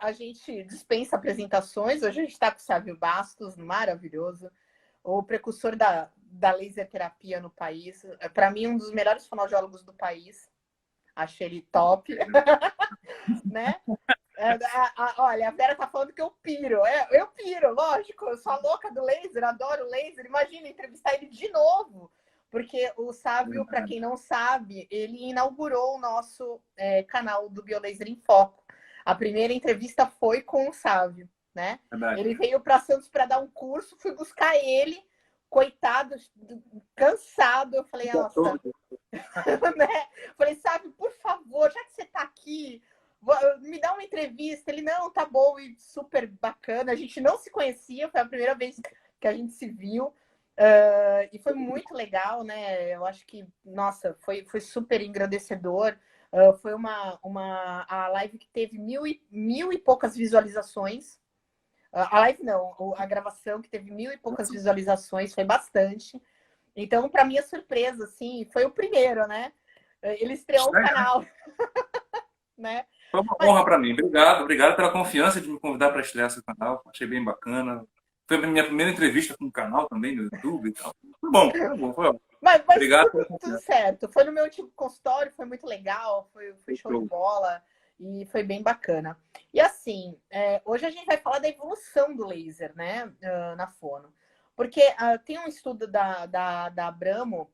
a gente dispensa apresentações. Hoje a gente está com o Sávio Bastos, maravilhoso, o precursor da laser terapia no país. Para mim, um dos melhores fonoaudiólogos do país. Achei ele top. Né? Olha, a Vera tá falando que eu piro. Eu piro, lógico. Eu sou a louca do laser, adoro laser. Imagina entrevistar ele de novo. Porque o Sávio, para quem não sabe, ele inaugurou o nosso canal do Biolaser em Foco. A primeira entrevista foi com o Sávio, né? Ele veio para Santos para dar um curso, fui buscar ele, coitado, cansado. Eu falei, nossa, né? Falei, Sávio, por favor, já que você está aqui, me dá uma entrevista. Ele, não, tá bom, e super bacana. A gente não se conhecia, foi a primeira vez que a gente se viu. E foi muito legal, né? Eu acho que, nossa, foi super engrandecedor. Foi a live que teve mil e poucas visualizações. A live não, a gravação que teve 1000 e poucas visualizações, foi bastante. Então, para minha surpresa, assim, foi o primeiro, né? Ele estreou o canal. Né? Foi uma honra para mim. Obrigado pela confiança de me convidar para estrear seu canal. Achei bem bacana. Foi a minha primeira entrevista com o canal também no YouTube e tal. Foi bom, foi bom. Mas Obrigado tudo certo. Foi no meu antigo consultório, foi muito legal, foi show de bola e foi bem bacana. E assim, hoje a gente vai falar da evolução do laser, né, na fono. Porque tem um estudo da Abramo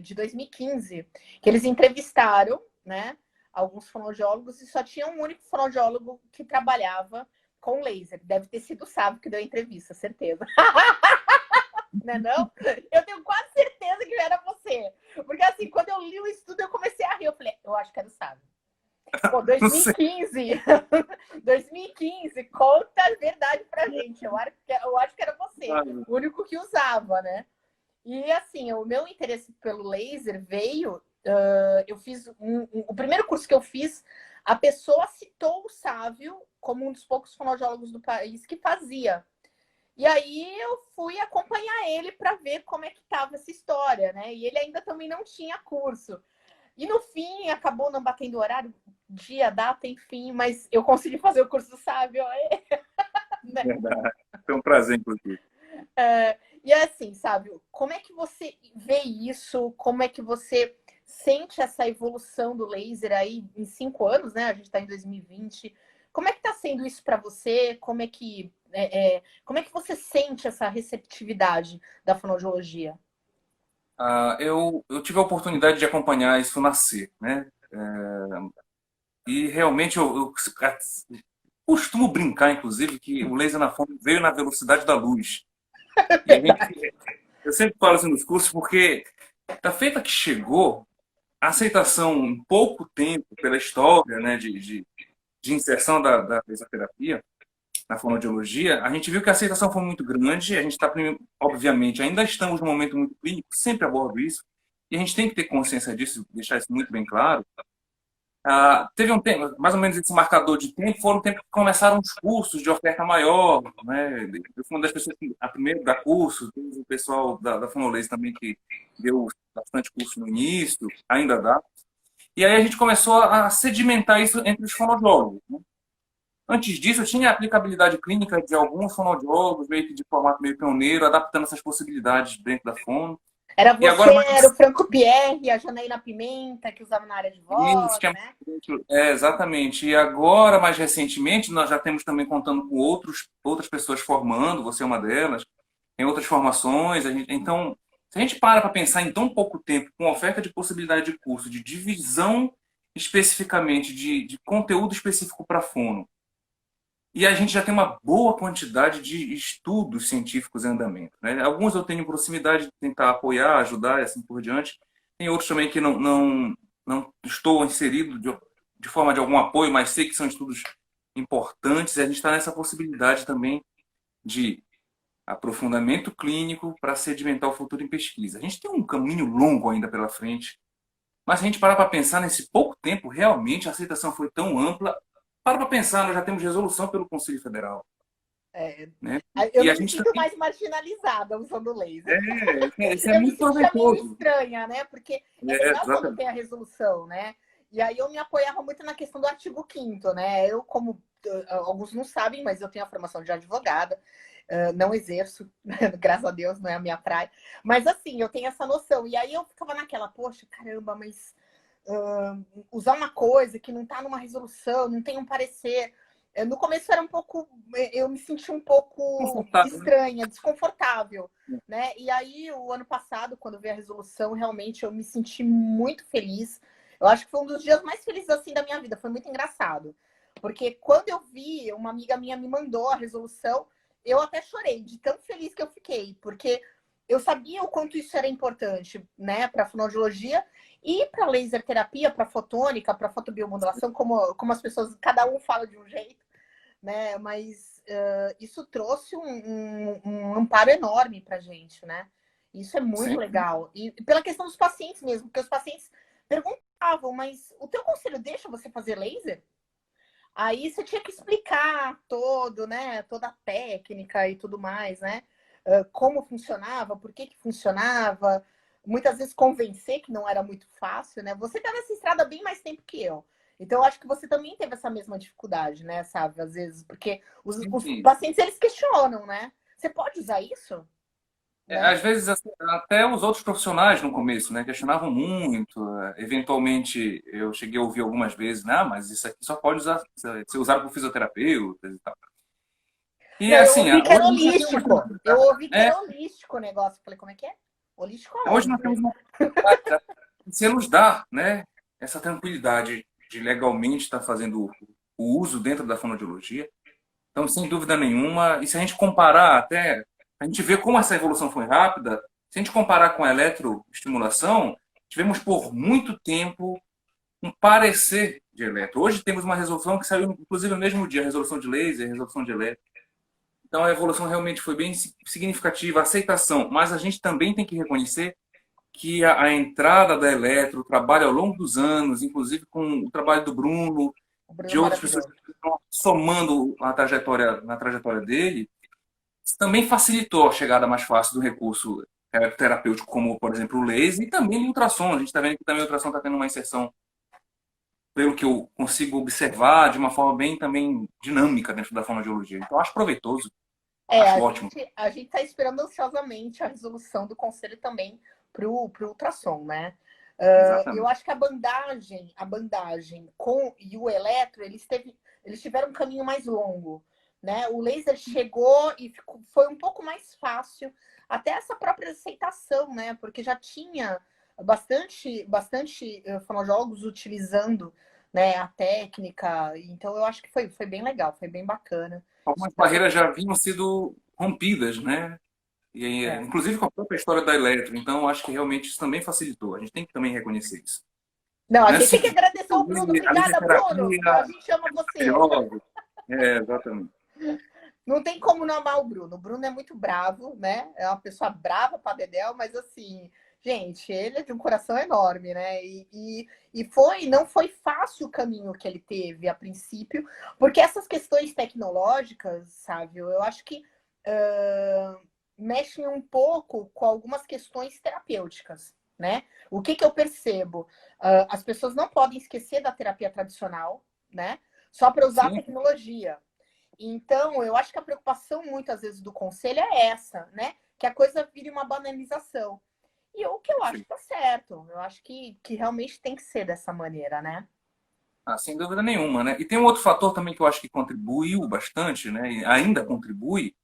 de 2015 que eles entrevistaram, né, alguns fonoaudiólogos e só tinha um único fonoaudiólogo que trabalhava com laser. Deve ter sido o Sábio que deu a entrevista, certeza. Não é não? Eu tenho quase certeza que era você. Porque assim, quando eu li o estudo, eu comecei a rir. Eu falei, eu acho que era o Sábio. Pô, 2015, conta a verdade pra gente. Eu acho que era você, o único que usava, né? E assim, o meu interesse pelo laser veio... eu fiz o primeiro curso que eu fiz, a pessoa citou o Sávio como um dos poucos fonoaudiólogos do país que fazia. E aí eu fui acompanhar ele para ver como é que estava essa história, né? E ele ainda também não tinha curso. E no fim, acabou não batendo o horário, dia, data, enfim, mas eu consegui fazer o curso do Sávio. Né? Verdade. Foi um prazer, inclusive. E assim, Sávio, como é que você vê isso? Como é que você sente essa evolução do laser aí em 5 anos, né? A gente está em 2020. Como é que está sendo isso para você? Como é que você sente essa receptividade da fonoaudiologia? Eu tive a oportunidade de acompanhar isso nascer, né? E realmente eu costumo brincar, inclusive, que o laser na fono veio na velocidade da luz. E eu sempre falo assim nos cursos, porque da feita que chegou, a aceitação em pouco tempo, pela história, né, de inserção da fisioterapia na fonoaudiologia, a gente viu que a aceitação foi muito grande. A gente está, obviamente, ainda estamos num momento muito clínico, sempre abordo isso, e a gente tem que ter consciência disso, deixar isso muito bem claro. Teve um tempo, mais ou menos esse marcador de tempo, foram um tempo que começaram os cursos de oferta maior, né? Eu fui uma das pessoas que, a primeira da curso, teve o pessoal da Fonolese também que deu bastante curso no início, ainda dá. E aí a gente começou a sedimentar isso entre os fonoaudiólogos, né? Antes disso, eu tinha a aplicabilidade clínica de alguns fonoaudiólogos, meio que de formato meio pioneiro, adaptando essas possibilidades dentro da fono. Era E você, agora, era o Franco Pierre, a Janaína Pimenta, que usava na área de isso, voz, né? exatamente. E agora, mais recentemente, nós já temos também contando com outras pessoas formando, você é uma delas, tem outras formações. Então, se a gente para pensar em tão pouco tempo, com oferta de possibilidade de curso, de divisão especificamente de conteúdo específico para fono, e a gente já tem uma boa quantidade de estudos científicos em andamento, né? Alguns eu tenho proximidade de tentar apoiar, ajudar e assim por diante. Tem outros também que não estou inserido de forma de algum apoio, mas sei que são estudos importantes. E a gente está nessa possibilidade também de aprofundamento clínico para sedimentar o futuro em pesquisa. A gente tem um caminho longo ainda pela frente, mas se a gente parar para pensar nesse pouco tempo, realmente a aceitação foi tão ampla. Para pensar, nós já temos resolução pelo Conselho Federal. Né? Eu E não a me gente sinto também... mais marginalizada usando laser. Isso é Eu me muito sentia meio proveitoso. estranha, né? Porque é legal quando Exatamente. tem a resolução, né? E aí eu me apoiava muito na questão do artigo 5º, né? Eu, como alguns não sabem, mas eu tenho a formação de advogada, não exerço, graças a Deus, não é a minha praia. Mas assim, eu tenho essa noção. E aí eu ficava naquela, poxa, caramba, mas usar uma coisa que não está numa resolução, não tem um parecer. No começo era um pouco, eu me senti um pouco estranha, desconfortável, né? E aí o ano passado, quando veio a resolução, realmente eu me senti muito feliz. Eu acho que foi um dos dias mais felizes assim da minha vida, foi muito engraçado. Porque quando eu vi, uma amiga minha me mandou a resolução, eu até chorei de tão feliz que eu fiquei, porque eu sabia o quanto isso era importante, né, para a fonoaudiologia e para laser terapia, para fotônica, para fotobiomodulação, como as pessoas, cada um fala de um jeito, né? Mas isso trouxe um amparo enorme para a gente, né? Isso é muito legal. E pela questão dos pacientes mesmo, porque os pacientes perguntavam, mas o teu conselho deixa você fazer laser? Aí você tinha que explicar todo, né? Toda a técnica e tudo mais, né? Como funcionava, por que funcionava, muitas vezes convencer que não era muito fácil, né? Você tá nessa estrada bem mais tempo que eu. Então, eu acho que você também teve essa mesma dificuldade, né, sabe? Às vezes, porque os pacientes, eles questionam, né? Você pode usar isso? Né? Às vezes, assim, até os outros profissionais no começo, né, questionavam muito. Eventualmente, eu cheguei a ouvir algumas vezes, né, mas isso aqui só pode ser usado por fisioterapeutas e tal. E Não, eu assim, ouvi que era hoje nós temos holístico. Eu ouvi que é, era holístico o negócio. Falei, como é que é? Holístico hoje aonde? nós temos uma possibilidade, você nos dá, né, essa tranquilidade de legalmente estar fazendo o uso dentro da fonoaudiologia. Então, sem dúvida nenhuma, e se a gente comparar até, a gente vê como essa evolução foi rápida, se a gente comparar com a eletroestimulação, tivemos por muito tempo um parecer de eletro. Hoje temos uma resolução que saiu, inclusive, no mesmo dia, resolução de laser, resolução de eletro. Então, a evolução realmente foi bem significativa, a aceitação, mas a gente também tem que reconhecer que a entrada da eletro, o trabalho ao longo dos anos, inclusive com o trabalho do Bruno, O Bruno de é outras pessoas maravilhoso. que estão somando na trajetória dele, também facilitou a chegada mais fácil do recurso terapêutico, como, por exemplo, o laser, e também o ultrassom. A gente está vendo que também o ultrassom está tendo uma inserção, pelo que eu consigo observar, de uma forma bem também dinâmica dentro da fonoaudiologia. Então, acho proveitoso, acho ótimo. A gente está esperando ansiosamente a resolução do conselho também para o ultrassom, né? Eu Exatamente. acho que a bandagem e o eletro, eles tiveram um caminho mais longo, né? O laser chegou e foi um pouco mais fácil, até essa própria aceitação, né? Porque já tinha bastante fonoaudiólogos utilizando, né, a técnica. Então, eu acho que foi bem legal, foi bem bacana. Algumas barreiras já haviam sido rompidas, né? E, É. inclusive com a própria história da Eletro. Então, acho que realmente isso também facilitou. A gente tem que também reconhecer isso. Não, a Não é gente tem assim, que agradecer ao Bruno. a Obrigada, Bruno. A lisoterapia gente ama você. maravilhosa. Exatamente. Não tem como não amar o Bruno. O Bruno é muito bravo, né? É uma pessoa brava para dedéu, mas assim, gente, ele é de um coração enorme, né? Não foi fácil o caminho que ele teve a princípio, porque essas questões tecnológicas, sabe, eu acho que mexem um pouco com algumas questões terapêuticas, né? O que eu percebo? As pessoas não podem esquecer da terapia tradicional, né? Só para usar a Sim, tecnologia. Então, eu acho que a preocupação muitas vezes do conselho é essa, né? Que a coisa vire uma banalização. E o que eu acho sim. que tá certo. Eu acho que realmente tem que ser dessa maneira, né? Ah, sem dúvida nenhuma, né? E tem um outro fator também que eu acho que contribuiu bastante, né? E ainda contribui,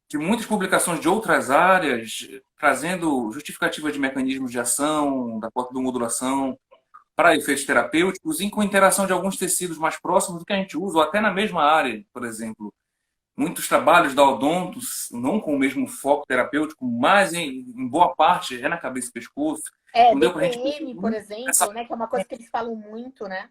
que muitas publicações de outras áreas trazendo justificativa de mecanismos de ação, da modulação para efeitos terapêuticos, e com interação de alguns tecidos mais próximos do que a gente usa, ou até na mesma área, por exemplo. Muitos trabalhos da Odontos, não com o mesmo foco terapêutico, mas em boa parte é na cabeça e pescoço. Não deu para a gente DPM, por essa. exemplo, né? Que é uma coisa que eles falam muito, né?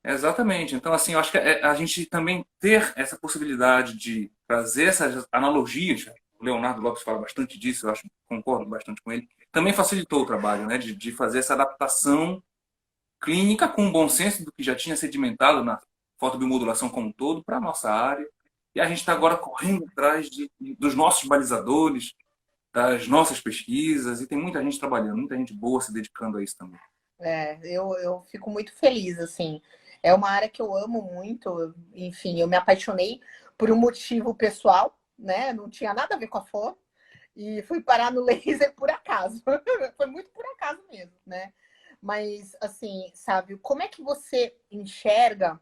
Exatamente. Então, assim, eu acho que a gente também ter essa possibilidade de trazer essas analogias, o Leonardo Lopes fala bastante disso, eu acho, concordo bastante com ele, também facilitou o trabalho, né? De fazer essa adaptação clínica com o bom senso do que já tinha sedimentado na fotobiomodulação como um todo para a nossa área. E a gente está agora correndo atrás dos nossos balizadores, das nossas pesquisas, e tem muita gente trabalhando, muita gente boa se dedicando a isso também. Eu fico muito feliz, assim. É uma área que eu amo muito. Enfim, eu me apaixonei por um motivo pessoal, né? Não tinha nada a ver com a flor. E fui parar no laser por acaso. Foi muito por acaso mesmo, né? Mas, assim, sabe, como é que você enxerga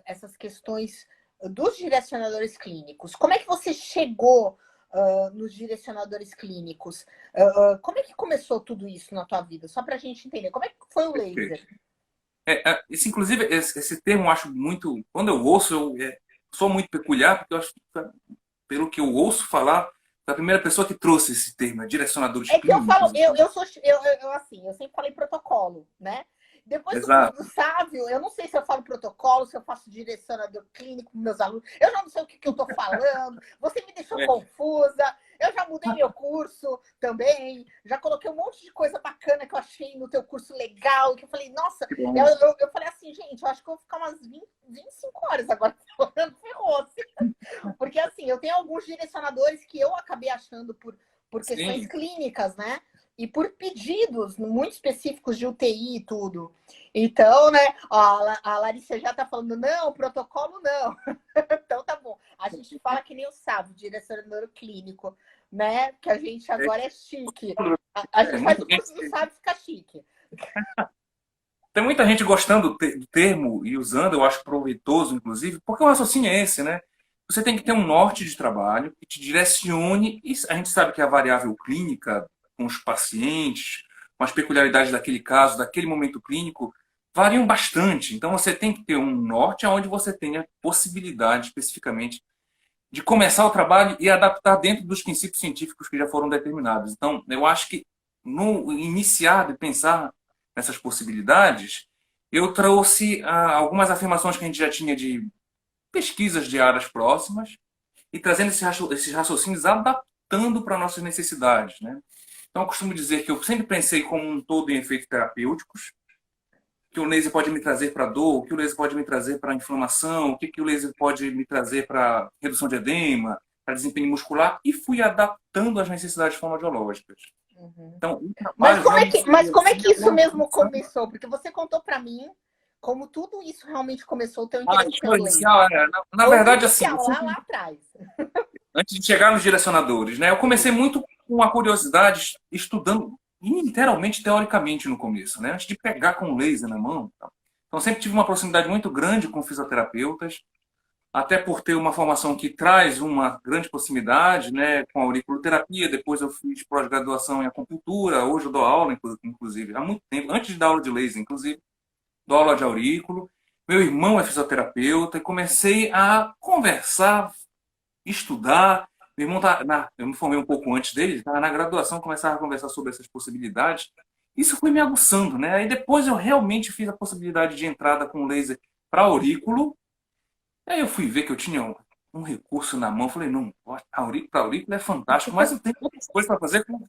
essas questões dos direcionadores clínicos? Como é que você chegou nos direcionadores clínicos? Como é que começou tudo isso na tua vida? Só para a gente entender. Como é que foi o laser? Isso, inclusive, esse termo eu acho muito. Quando eu ouço, sou muito peculiar, porque eu acho que, pelo que eu ouço falar, é a primeira pessoa que trouxe esse termo, direcionadores É que eu falo, clínicos. eu sempre falei protocolo, né? Depois do curso Exato. do Sávio, eu não sei se eu falo protocolo, se eu faço direcionador clínico com meus alunos, eu já não sei o que eu estou falando, você me deixou É, confusa, eu já mudei meu curso também, já coloquei um monte de coisa bacana que eu achei no teu curso legal, que eu falei, nossa, que bom. eu falei assim, gente, eu acho que eu vou ficar umas 25 horas agora falando, ferrou. Porque, assim, eu tenho alguns direcionadores que eu acabei achando por questões Sim. clínicas, né? E por pedidos muito específicos de UTI e tudo. Então, né, ó, a Larissa já tá falando, não, protocolo não. Então tá bom. A gente fala que nem o Sábio, direcionador clínico, né? Que a gente É, agora é chique. A gente faz muita o curso do gente, Sábio ficar chique. tem muita gente gostando do termo e usando, eu acho proveitoso, inclusive, porque o raciocínio é esse, né? Você tem que ter um norte de trabalho que te direcione, e a gente sabe que a variável clínica, com os pacientes, com as peculiaridades daquele caso, daquele momento clínico, variam bastante. Então você tem que ter um norte onde você tenha possibilidade, especificamente, de começar o trabalho e adaptar dentro dos princípios científicos que já foram determinados. Então, eu acho que no iniciar de pensar nessas possibilidades, eu trouxe algumas afirmações que a gente já tinha de pesquisas de áreas próximas e trazendo esses raciocínios adaptando para nossas necessidades, né? Então, eu costumo dizer que eu sempre pensei como um todo em efeitos terapêuticos, que o laser pode me trazer para dor, o que o laser pode me trazer para inflamação, o que o laser pode me trazer para redução de edema, para desempenho muscular, e fui adaptando às necessidades fonoaudiológicas. Uhum. Então, o trabalho já Mas iniciou como é assim, que isso logo mesmo começando. começou? Porque você contou para mim como tudo isso realmente começou, o teu A interesse pelo história laser. inicial, na Foi verdade, assim, inicial, lá atrás. antes de chegar nos direcionadores, né, eu comecei muito com a curiosidade, estudando literalmente, teoricamente, no começo, né, antes de pegar com o laser na mão. Então, sempre tive uma proximidade muito grande com fisioterapeutas, até por ter uma formação que traz uma grande proximidade, né, com a auriculoterapia. Depois eu fiz pós-graduação em acupuntura, hoje eu dou aula, inclusive, há muito tempo, antes de dar aula de laser, inclusive, dou aula de aurículo. Meu irmão é fisioterapeuta e comecei a conversar, estudar. Meu irmão eu me formei um pouco antes dele, estava na graduação, começava a conversar sobre essas possibilidades. Isso foi me aguçando, né? Aí depois eu realmente fiz a possibilidade de entrada com laser para aurículo. Aí eu fui ver que eu tinha um recurso na mão. Falei, não, aurículo para aurículo é fantástico, mas eu tenho outras coisas para fazer com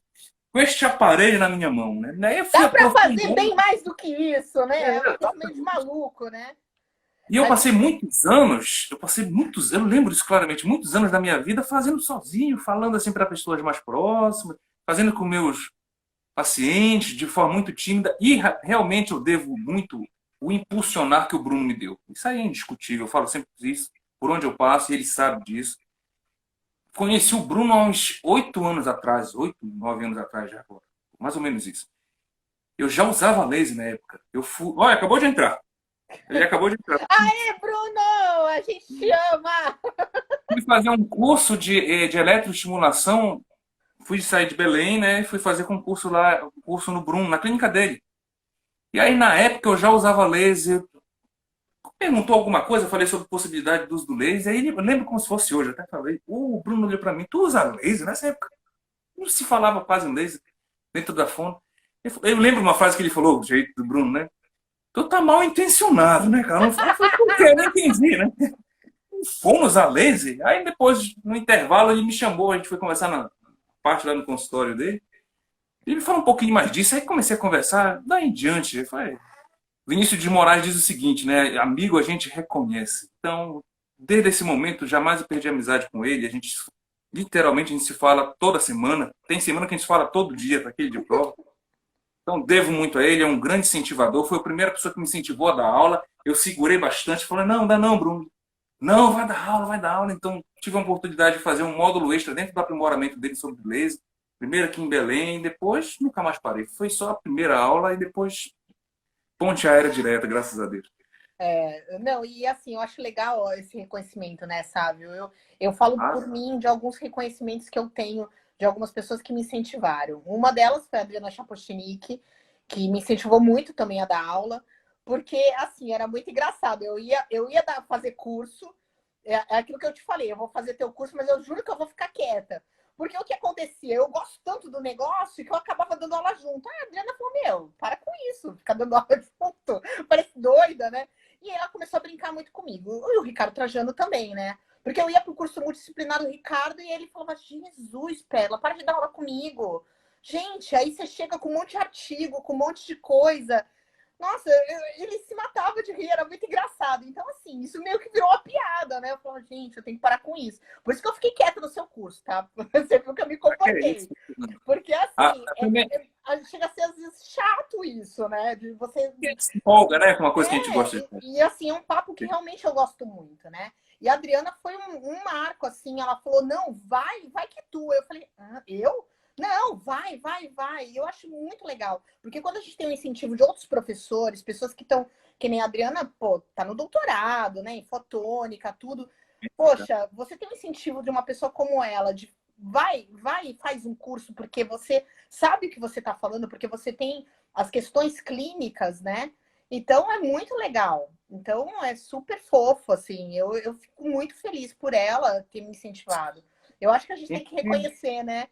este aparelho na minha mão, né? Daí eu fui Dá para fazer aprofundando. bem mais do que isso, né? É uma coisa meio de maluco, né? E A gente... eu lembro isso claramente, muitos anos da minha vida fazendo sozinho, falando assim para pessoas mais próximas, fazendo com meus pacientes de forma muito tímida, e realmente eu devo muito o impulsionar que o Bruno me deu. Isso aí é indiscutível, eu falo sempre isso, por onde eu passo, e ele sabe disso. Conheci o Bruno há uns 8 anos atrás, 8, 9 anos atrás já agora, mais ou menos isso. Eu já usava laser na época. Eu fui, olha, acabou de entrar. Ele acabou de entrar. Aê, Bruno! A gente te ama! Fui fazer um curso de eletroestimulação. Fui sair de Belém, né? Fui fazer concurso lá, curso no Bruno, na clínica dele. E aí, na época, eu já usava laser. Perguntou alguma coisa, eu falei sobre a possibilidade do uso do laser. Aí, eu lembro como se fosse hoje, eu até falei. O Bruno olhou para mim: tu usa laser? Nessa época, não se falava quase em laser dentro da fono. Eu lembro uma frase que ele falou, do jeito do Bruno, né? Tu tá mal intencionado, né, cara? Eu falei, por quê? Eu não entendi, né? Fomos a laser. Aí depois, no intervalo, ele me chamou, a gente foi conversar na parte lá no consultório dele. Ele me falou um pouquinho mais disso, aí comecei a conversar, daí em diante. Eu falei, Vinícius de Moraes diz o seguinte, né? Amigo a gente reconhece. Então, desde esse momento, jamais eu perdi amizade com ele. A gente, literalmente, a gente se fala toda semana. Tem semana que a gente se fala todo dia, para aquele de prova. Então, devo muito a ele, é um grande incentivador. Foi a primeira pessoa que me incentivou a dar aula. Eu segurei bastante, falei, não, dá não, Bruno. Não, vai dar aula, vai dar aula. Então, tive a oportunidade de fazer um módulo extra dentro do aprimoramento dele sobre laser. Primeiro aqui em Belém, depois nunca mais parei. Foi só a primeira aula e depois ponte aérea direta, graças a Deus. Não, e assim, eu acho legal ó, esse reconhecimento, né, Sávio? Eu falo Ah, por mim de alguns reconhecimentos que eu tenho de algumas pessoas que me incentivaram. Uma delas foi a Adriana Chapochinic, que me incentivou muito também a dar aula, porque, assim, era muito engraçado. Fazer curso, é aquilo que eu te falei, eu vou fazer teu curso, mas eu juro que eu vou ficar quieta. Porque o que acontecia? Eu gosto tanto do negócio que eu acabava dando aula junto. Ah, a Adriana falou, meu, para com isso, ficar dando aula junto. Parece doida, né? E ela começou a brincar muito comigo. E o Ricardo Trajano também, né? Porque eu ia pro curso multidisciplinar do Ricardo e ele falava: Jesus, Pérola, para de dar aula comigo. Gente, aí você chega com um monte de artigo, com um monte de coisa. Nossa, ele se matava de rir, era muito engraçado. Então, assim, isso meio que virou uma piada, né? Eu falo, gente, eu tenho que parar com isso. Por isso que eu fiquei quieta no seu curso, tá? Você viu que eu me é isso. comportei. Porque, A, assim, a primeira, chega a ser às vezes chato isso, né? De você se empolga, né? Com uma coisa que a gente gosta de fazer. assim, é um papo que realmente eu gosto muito, né? E a Adriana foi um marco, assim, ela falou, não, vai que tu. Eu falei, eu? Não, vai. E eu acho muito legal, porque quando a gente tem o incentivo de outros professores, pessoas que estão, que nem a Adriana, pô, tá no doutorado, né, em fotônica, tudo. Poxa, você tem o incentivo de uma pessoa como ela, de vai e faz um curso, porque você sabe o que você está falando, porque você tem as questões clínicas, né? Então é muito legal. Então é super fofo, assim. Eu fico muito feliz por ela ter me incentivado. Eu acho que a gente tem que reconhecer, né?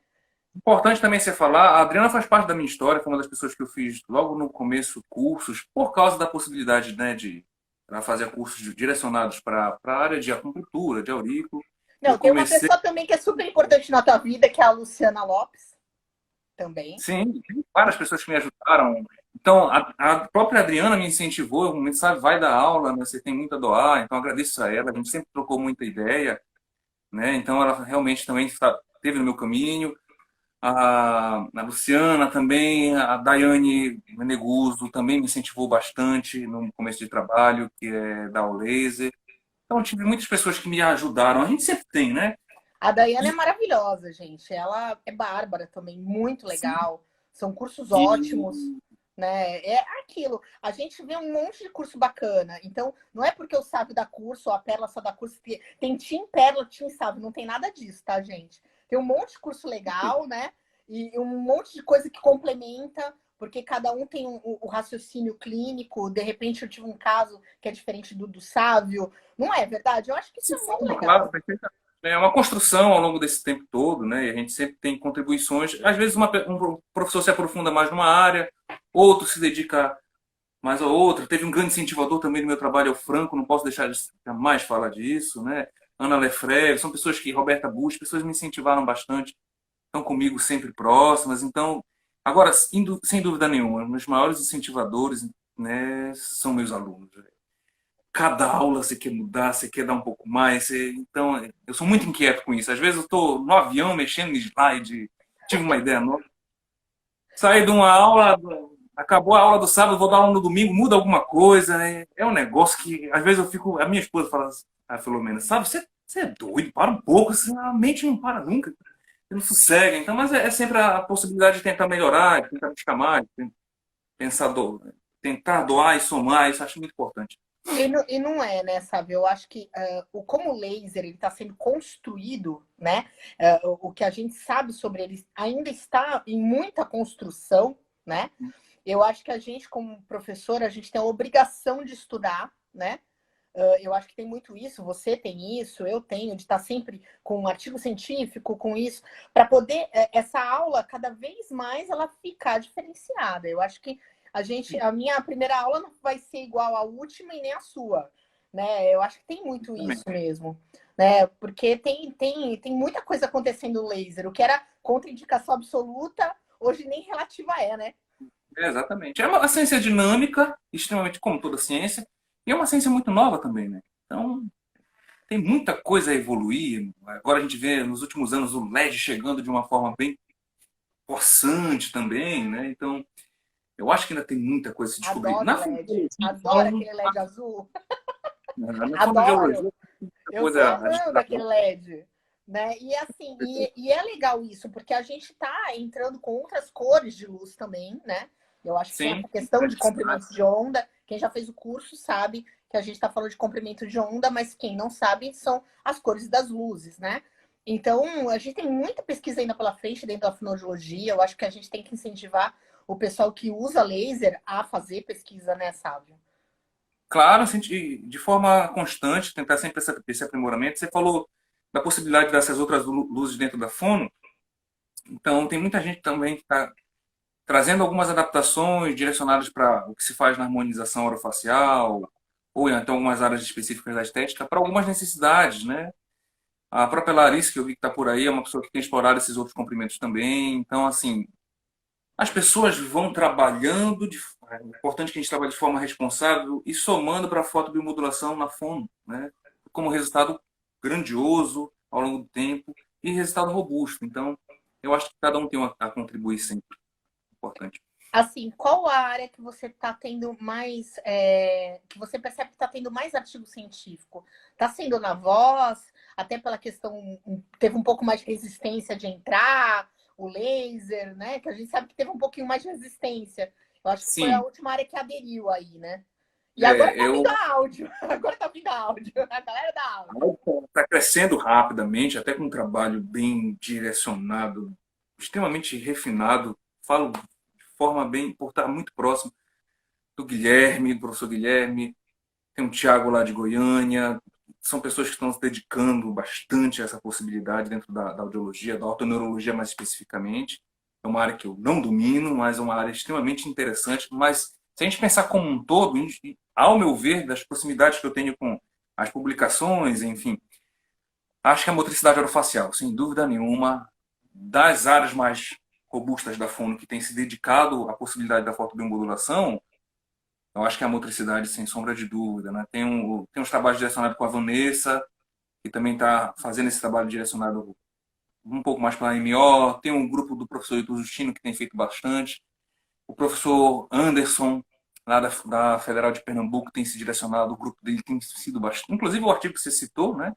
Importante também você falar, a Adriana faz parte da minha história, foi uma das pessoas que eu fiz logo no começo cursos, por causa da possibilidade, né, de ela fazer cursos direcionados para a área de acupuntura, de aurículo. Não, Eu tem uma comecei, pessoa também que é super importante na tua vida, que é a Luciana Lopes, também. sim, tem várias pessoas que me ajudaram. Então, a própria Adriana me incentivou, me sabe, vai dar aula, né, você tem muito a doar, então agradeço a ela, a gente sempre trocou muita ideia, né, então ela realmente também esteve no meu caminho. A Luciana também, a Daiane Meneguso também me incentivou bastante no começo de trabalho, que é da Laser. Então, tive muitas pessoas que me ajudaram. A gente sempre tem, né? A Daiane é E, maravilhosa, gente. Ela é bárbara também, muito sim, legal. São cursos e ótimos, né? É aquilo. A gente vê um monte de curso bacana. Então, não é porque o Sábio dá curso ou a Pérola só dá curso. Tem Team Pérola, Team Sábio. Não tem nada disso, tá, gente? Tem um monte de curso legal, né? E um monte de coisa que complementa, porque cada um tem o raciocínio clínico. De repente, eu tive um caso que é diferente do Sávio. Não é verdade? Eu acho que isso se é muito forma, claro, legal. perfeitamente. É uma construção ao longo desse tempo todo, né? E a gente sempre tem contribuições. Às vezes, um professor se aprofunda mais numa área, outro se dedica mais a outra. Teve um grande incentivador também no meu trabalho, é o Franco, não posso deixar de jamais falar disso, né? Ana Lefreve, são pessoas que, Roberta Bush, pessoas que me incentivaram bastante, estão comigo sempre próximas. Então, agora, sem dúvida nenhuma, meus maiores incentivadores, né, são meus alunos. Cada aula você quer mudar, você quer dar um pouco mais. Então, eu sou muito inquieto com isso. Às vezes eu estou no avião mexendo no slide, tive uma ideia nova. Saí de uma aula, acabou a aula do sábado, vou dar aula no domingo, muda alguma coisa. Né? É um negócio que, às vezes, eu fico. A minha esposa fala assim, a Filomena, sabe, você é doido, para um pouco, assim, a mente não para nunca, você não sossega. Então, mas é sempre a possibilidade de tentar melhorar, de tentar buscar mais, de pensar, tentar doar e somar, isso eu acho muito importante. E não é, né, sabe? Eu acho que como o laser ele está sendo construído, né? O que a gente sabe sobre ele ainda está em muita construção, né? Eu acho que a gente, como professor, a gente tem a obrigação de estudar, né? Eu acho que tem muito isso, você tem isso, eu tenho, de estar sempre com um artigo científico, com isso, para poder essa aula cada vez mais ela ficar diferenciada. Eu acho que a minha primeira aula não vai ser igual à última e nem a sua, né? Eu acho que tem muito isso mesmo, né? Porque tem muita coisa acontecendo no laser. O que era contraindicação absoluta, hoje nem relativa é, né? É, exatamente. É uma ciência dinâmica, extremamente como toda ciência, e é uma ciência muito nova também, né? Então, tem muita coisa a evoluir. Agora a gente vê nos últimos anos o LED chegando de uma forma bem possante também, né? Então, Eu acho que ainda tem muita coisa a se descobrir. Adoro Na LED. fonoaudiologia, Adoro aquele LED azul. na Adoro. fonoaudiologia, Eu tô coisa a amando destacar. aquele LED. Né? E assim, e é legal isso, porque a gente está entrando com outras cores de luz também, né? Eu acho que tem Sim, essa questão de comprimentos de onda. Quem já fez o curso sabe que a gente está falando de comprimento de onda, mas quem não sabe são as cores das luzes, né? Então, a gente tem muita pesquisa ainda pela frente dentro da fonoaudiologia. Eu acho que a gente tem que incentivar o pessoal que usa laser a fazer pesquisa, né, Sávio? claro, assim, de forma constante, tentar sempre esse aprimoramento. Você falou da possibilidade dessas outras luzes dentro da fono. Então, tem muita gente também que está trazendo algumas adaptações direcionadas para o que se faz na harmonização orofacial, ou então algumas áreas específicas da estética, para algumas necessidades, né? A própria Larissa, que eu vi que está por aí, é uma pessoa que tem explorado esses outros comprimentos também. Então, assim, as pessoas vão trabalhando, é importante que a gente trabalhe de forma responsável e somando para a fotobiomodulação na fono, né? Como resultado grandioso ao longo do tempo e resultado robusto. Então, eu acho que cada um tem a contribuir sempre. Importante. Assim, qual a área que você está tendo mais, que você percebe que está tendo mais artigo científico? Está sendo na voz, até pela questão, teve um pouco mais de resistência de entrar, o laser, né? Que a gente sabe que teve um pouquinho mais de resistência. Eu acho que foi a Sim, última área que aderiu aí, né? E agora tá vindo eu áudio, agora tá vindo áudio, a galera da áudio. está crescendo rapidamente, até com um trabalho bem direcionado, extremamente refinado. Falo de forma bem, por estar muito próximo do Guilherme, do professor Guilherme, tem o Thiago lá de Goiânia. São pessoas que estão se dedicando bastante a essa possibilidade dentro da audiologia, da ortoneurologia mais especificamente. É uma área que eu não domino, mas é uma área extremamente interessante. Mas se a gente pensar como um todo, ao meu ver, das proximidades que eu tenho com as publicações, enfim, acho que a motricidade orofacial, sem dúvida nenhuma, das áreas mais robustas da fono que tem se dedicado à possibilidade da fotobiomodulação, eu acho que é a motricidade, sem sombra de dúvida. Né? Tem uns trabalhos direcionados com a Vanessa, que também está fazendo esse trabalho direcionado um pouco mais para a MO. Tem um grupo do professor Ito Justino, que tem feito bastante. O professor Anderson, lá da Federal de Pernambuco, tem se direcionado, o grupo dele tem sido bastante. Inclusive o artigo que você citou, né?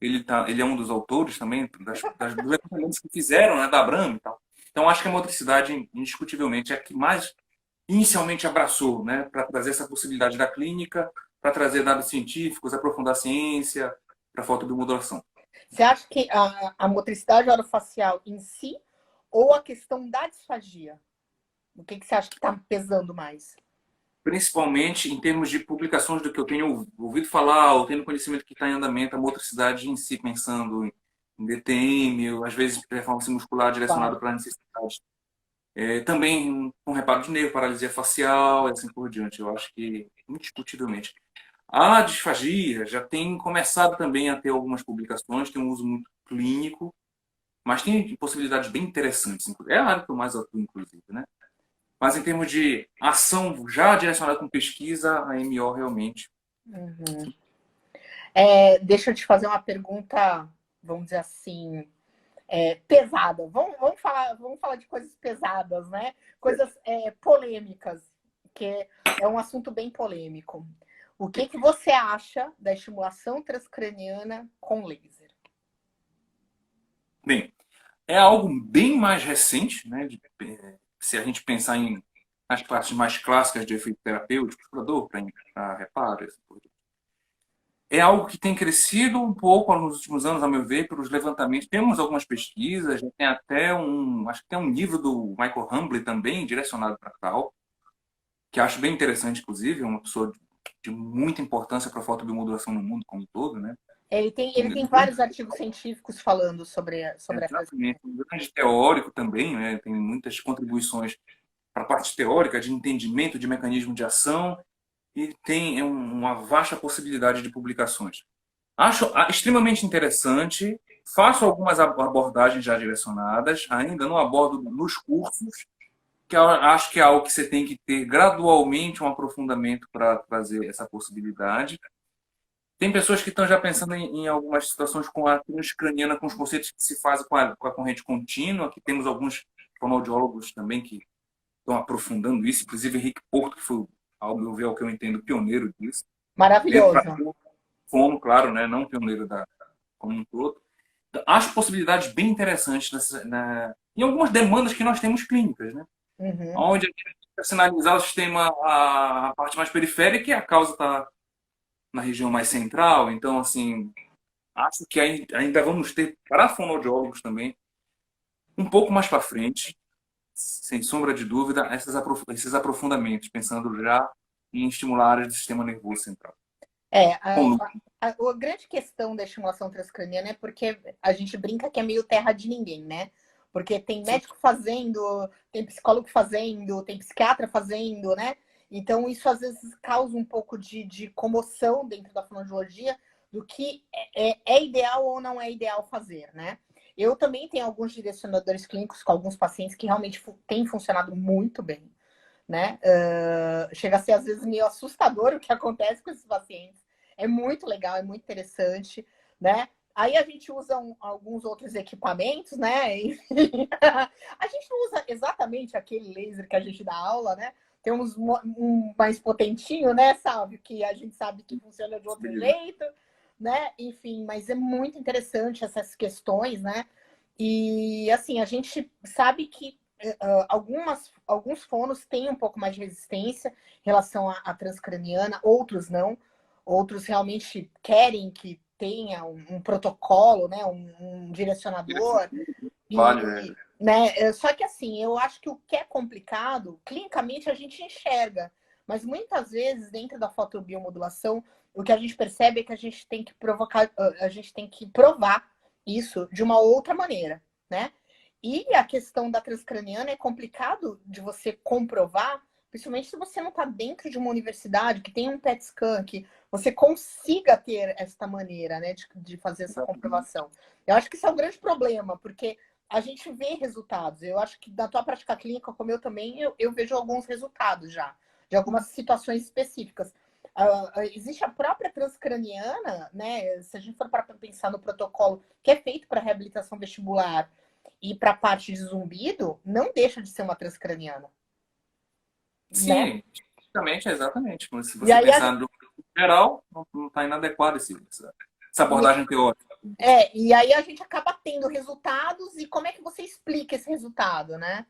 Ele é um dos autores também dos levantamentos que fizeram, né, da Abramo e tal. Então, acho que a motricidade, indiscutivelmente, é a que mais inicialmente abraçou, né, para trazer essa possibilidade da clínica, para trazer dados científicos, aprofundar a ciência, para a fotobiomodulação. Você acha que a motricidade orofacial em si ou a questão da disfagia? O que você acha que está pesando mais? Principalmente em termos de publicações do que eu tenho ouvido falar, ou tendo conhecimento que está em andamento, a motricidade em si, pensando em DTM, ou às vezes performance muscular direcionada Claro. para necessidades. Também com reparo de nervo, paralisia facial e assim por diante. Eu acho que, indiscutivelmente. A disfagia já tem começado também a ter algumas publicações, tem um uso muito clínico, mas tem possibilidades bem interessantes. É a área que eu mais atuo, inclusive, né? Mas em termos de ação já direcionada com pesquisa, a MO realmente. Uhum. Deixa eu te fazer uma pergunta, vamos dizer assim, pesada. Vamos falar de coisas pesadas, né? Coisas polêmicas, que é um assunto bem polêmico. O que você acha da estimulação transcraniana com laser? Bem, é algo bem mais recente, né? Se a gente pensar nas classes mais clássicas de efeito terapêutico, para dor, para reparo, assim por diante. É algo que tem crescido um pouco nos últimos anos, a meu ver, pelos levantamentos. Temos algumas pesquisas, já tem até acho que tem um livro do Michael Humbley também, direcionado para tal, que acho bem interessante, inclusive, é uma pessoa de muita importância para a fotobiomodulação no mundo como um todo, né? Ele tem vários artigos científicos falando sobre essa. Exatamente, um grande teórico também, né? Tem muitas contribuições para a parte teórica de entendimento de mecanismo de ação e tem uma vasta possibilidade de publicações. Acho extremamente interessante, faço algumas abordagens já direcionadas, ainda não abordo nos cursos, que eu acho que é algo que você tem que ter gradualmente um aprofundamento para trazer essa possibilidade. Tem pessoas que estão já pensando em algumas situações com a transcraniana, com os conceitos que se fazem com a corrente contínua, que temos alguns fonoaudiólogos também que estão aprofundando isso, inclusive Henrique Porto, que foi, ao meu ver, ao que eu entendo, pioneiro disso. Dentro da Maravilhoso. fono, claro, né? Não pioneiro como um todo. Acho possibilidades bem interessantes em algumas demandas que nós temos clínicas, né? Uhum. Onde a gente vai sinalizar o sistema, a parte mais periférica, e a causa está na região mais central. Então, assim, acho que ainda vamos ter, para fonoaudiólogos também, um pouco mais para frente, sem sombra de dúvida, esses aprofundamentos, pensando já em estimular áreas do sistema nervoso central. É, Bom, a grande questão da estimulação transcraniana é porque a gente brinca que é meio terra de ninguém, né? Porque tem sim, médico fazendo, tem psicólogo fazendo, tem psiquiatra fazendo, né? Então, isso às vezes causa um pouco de comoção dentro da fonoaudiologia do que é ideal ou não é ideal fazer, né? Eu também tenho alguns direcionadores clínicos com alguns pacientes que realmente têm funcionado muito bem, né? Chega a ser às vezes meio assustador o que acontece com esses pacientes. É muito legal, é muito interessante, né? Aí a gente usa alguns outros equipamentos, né? A gente não usa exatamente aquele laser que a gente dá aula, né? Tem um mais potentinho, né, sabe? Que a gente sabe que funciona de outro jeito, né? Enfim, mas é muito interessante essas questões, né? E assim, a gente sabe que alguns fonos têm um pouco mais de resistência em relação à transcraniana, outros não. Outros realmente querem que tenha um protocolo, né, um direcionador. vale, Né, só que assim, eu acho que o que é complicado, clinicamente a gente enxerga, mas muitas vezes dentro da fotobiomodulação, o que a gente percebe é que a gente tem que a gente tem que provar isso de uma outra maneira, né? E a questão da transcraniana é complicado de você comprovar, principalmente se você não está dentro de uma universidade que tem um PET scan, que você consiga ter esta maneira, né, de fazer essa comprovação. Eu acho que isso é um grande problema, porque a gente vê resultados. Eu acho que na tua prática clínica, como eu também, eu vejo alguns resultados já, de algumas situações específicas. Existe a própria transcraniana, né? Se a gente for para pensar no protocolo que é feito para reabilitação vestibular e para a parte de zumbido, não deixa de ser uma transcraniana, né? sim, exatamente. Mas se E você aí pensar no geral, não está inadequado essa e, abordagem teórica. e aí a gente acaba tendo resultados e como é que você explica esse resultado, né?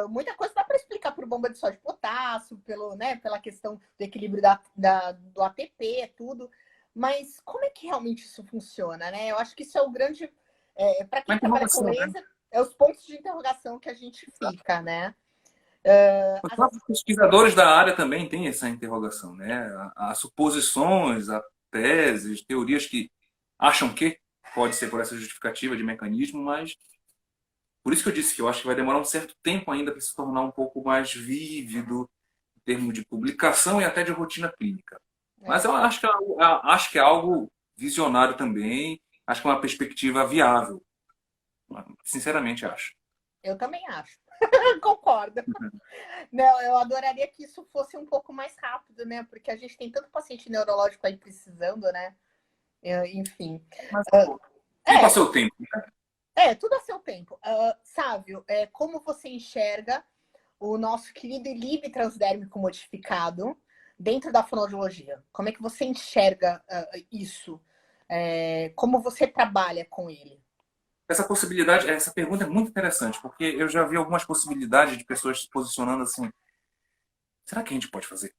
Muita coisa dá para explicar por bomba de sódio e potássio, pela questão do equilíbrio do ATP, tudo. Mas como é que realmente isso funciona, né? Eu acho que isso é o grande. Para quem Mas trabalha com inovação, né? laser, é os pontos de interrogação que a gente fica, né? Os próprios pesquisadores da área também têm essa interrogação, né? Há suposições, há teses, teorias que acham que pode ser por essa justificativa de mecanismo, mas por isso que eu disse que eu acho que vai demorar um certo tempo ainda para se tornar um pouco mais vívido em termos de publicação e até de rotina clínica. Mas É, eu acho que é algo visionário também, acho que é uma perspectiva viável. Sinceramente, acho. eu também acho. Concordo. Não, eu adoraria que isso fosse um pouco mais rápido, né? Porque a gente tem tanto paciente neurológico aí precisando, né? Enfim. Mas tudo a É, seu tempo. tudo a seu tempo. Sávio, como você enxerga o nosso querido Ilibe transdérmico modificado dentro da fonoaudiologia? Como é que você enxerga isso? Como você trabalha com ele? Essa possibilidade, essa pergunta é muito interessante, porque eu já vi algumas possibilidades de pessoas se posicionando assim, será que a gente pode fazer?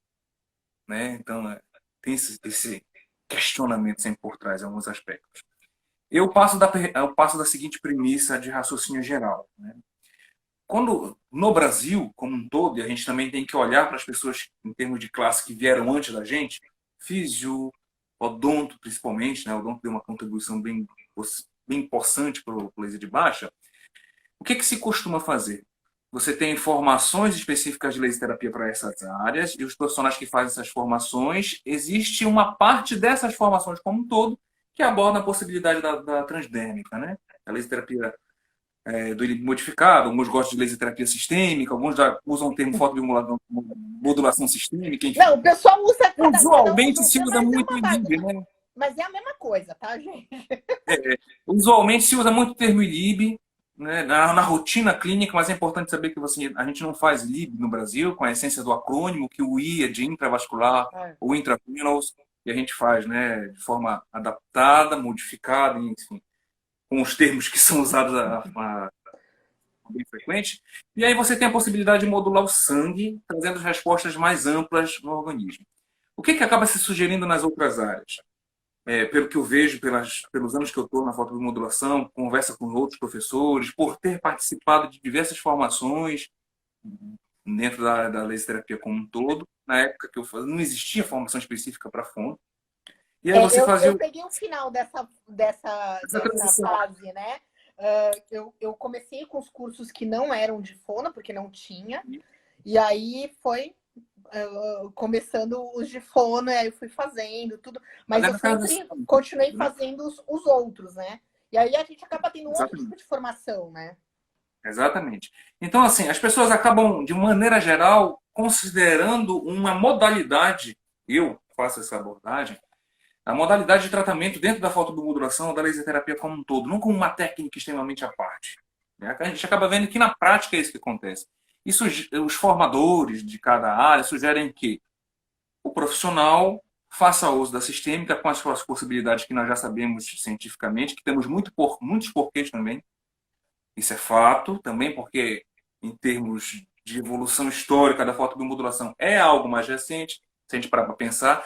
Né? Então, tem esse questionamento sempre por trás em alguns aspectos. Eu passo da seguinte premissa de raciocínio geral. Né? Quando, no Brasil, como um todo, e a gente também tem que olhar para as pessoas em termos de classe que vieram antes da gente, físio, odonto, principalmente, né? O odonto deu uma contribuição bem possante para o laser de baixa. O que se costuma fazer? Você tem formações específicas de laser terapia para essas áreas e os profissionais que fazem essas formações, existe uma parte dessas formações como um todo que aborda a possibilidade da transdérmica, né? A laser terapia do modificado, alguns gostam de laser terapia sistêmica, alguns já usam o termo fotobiomodulação sistêmica, enfim. Não, o pessoal usa, cada um Usualmente se usa, usa mas é muito uma o ILIB, bagunça. né? Mas é a mesma coisa, tá, gente? Usualmente se usa muito o termo ILIB, né, na rotina clínica, mas é importante saber que a gente não faz LIB no Brasil, com a essência do acrônimo, que o I é de intravascular, É. ou intravenous, e a gente faz, né, de forma adaptada, modificada, enfim, com os termos que são usados bem frequente. E aí você tem a possibilidade de modular o sangue, trazendo respostas mais amplas no organismo. O que acaba se sugerindo nas outras áreas? Pelo que eu vejo, pelos anos que eu estou na fotobiomodulação, conversa com outros professores, por ter participado de diversas formações dentro da laserterapia como um todo. Na época que eu fazia, não existia formação específica para fono. E aí você fazia Eu peguei o final essa dessa transição. fase, né? Eu comecei com os cursos que não eram de fono, porque não tinha. E aí foi começando os de fono, e aí eu fui fazendo tudo. Mas eu sempre continuei fazendo os outros, né? E aí a gente acaba tendo outro tipo de formação, né? Exatamente. Então, assim, as pessoas acabam, de maneira geral, considerando uma modalidade, eu faço essa abordagem, a modalidade de tratamento dentro da fotobiomodulação ou da laserterapia como um todo, não como uma técnica extremamente à parte. A gente acaba vendo que na prática é isso que acontece. Isso, os formadores de cada área sugerem que o profissional faça uso da sistêmica com as suas possibilidades que nós já sabemos cientificamente, que temos muitos porquês também. Isso é fato, também porque em termos de evolução histórica da fotobiomodulação é algo mais recente, se a gente parar para pensar.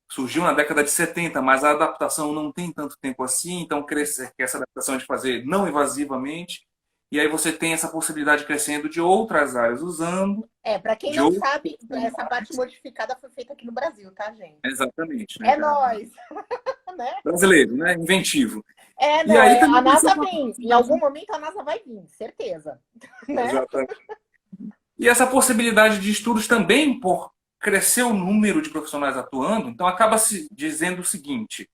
Surgiu na década de 70, mas a adaptação não tem tanto tempo assim, então essa adaptação é de fazer não invasivamente, e aí você tem essa possibilidade crescendo de outras áreas usando. Para quem não sabe, essa parte modificada foi feita aqui no Brasil, tá, gente? Exatamente. Né? É nós. Né? Brasileiro, né? Inventivo. Não, E aí a também NASA vem. Em algum momento a NASA vai vir, certeza. Né? Exatamente. E essa possibilidade de estudos também, por crescer o número de profissionais atuando, então acaba se dizendo o seguinte: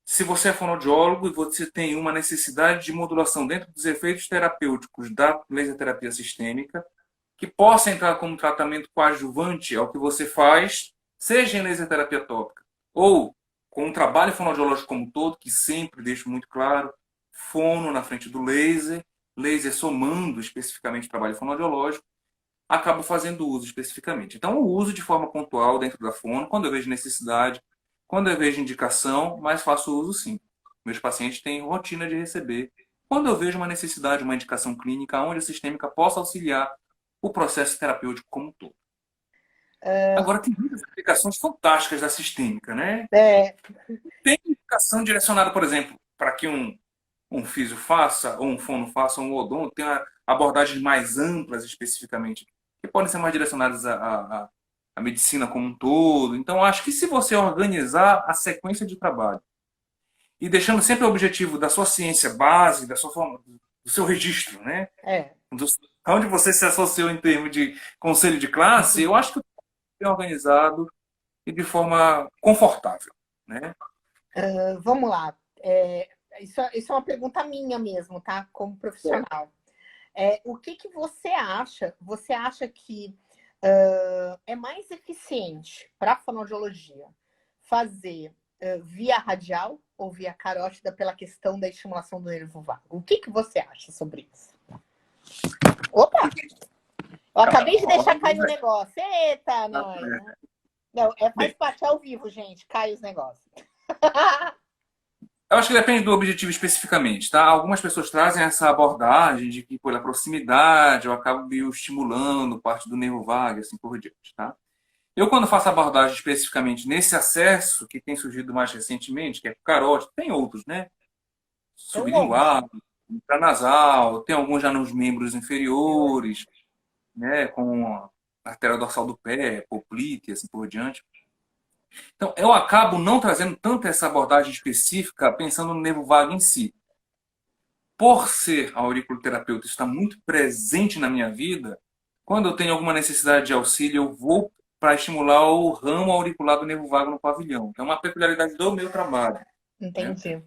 se você é fonoaudiólogo e você tem uma necessidade de modulação dentro dos efeitos terapêuticos da laserterapia sistêmica, que possa entrar como tratamento coadjuvante ao que você faz, seja em laserterapia tópica ou com um trabalho fonoaudiológico como um todo, que sempre deixo muito claro, fono na frente do laser, laser somando especificamente o trabalho fonoaudiológico, acabo fazendo uso especificamente. Então, eu uso de forma pontual dentro da fono, quando eu vejo necessidade, quando eu vejo indicação, mas faço uso sim. Meus pacientes têm rotina de receber. Quando eu vejo uma necessidade, uma indicação clínica, onde a sistêmica possa auxiliar o processo terapêutico como um todo. Agora, tem muitas aplicações fantásticas da sistêmica, né? Tem indicação direcionada, por exemplo, para que um físio faça, ou um fono faça, ou um odonto, tem abordagens mais amplas especificamente, que podem ser mais direcionadas à medicina como um todo. Então, acho que se você organizar a sequência de trabalho e deixando sempre o objetivo da sua ciência base, da sua forma, do seu registro, né? Onde você se associou em termos de conselho de classe, eu acho que bem organizado e de forma confortável, né? Vamos lá. Isso é uma pergunta minha mesmo, tá? Como profissional. O que você acha? Você acha que é mais eficiente para a fonoaudiologia fazer via radial ou via carótida pela questão da estimulação do nervo vago? O que você acha sobre isso? Opa! Eu acabei de deixar cair o negócio. Eita, nós! Né? Não, faz parte ao vivo, gente. Cai os negócios. Eu acho que depende do objetivo especificamente, tá? Algumas pessoas trazem essa abordagem de que pela proximidade eu acabo estimulando parte do nervo vago, assim por diante, tá? Eu, quando faço abordagem especificamente nesse acesso que tem surgido mais recentemente, que é o carótido, tem outros, né? Sublingual, intranasal, tem alguns já nos membros inferiores, né? Com a artéria dorsal do pé, poplite, assim por diante. Então, eu acabo não trazendo tanto essa abordagem específica pensando no nervo vago em si. Por ser auriculoterapeuta está muito presente na minha vida, quando eu tenho alguma necessidade de auxílio, eu vou para estimular o ramo auricular do nervo vago no pavilhão. É uma peculiaridade do meu trabalho. Entendi. Né?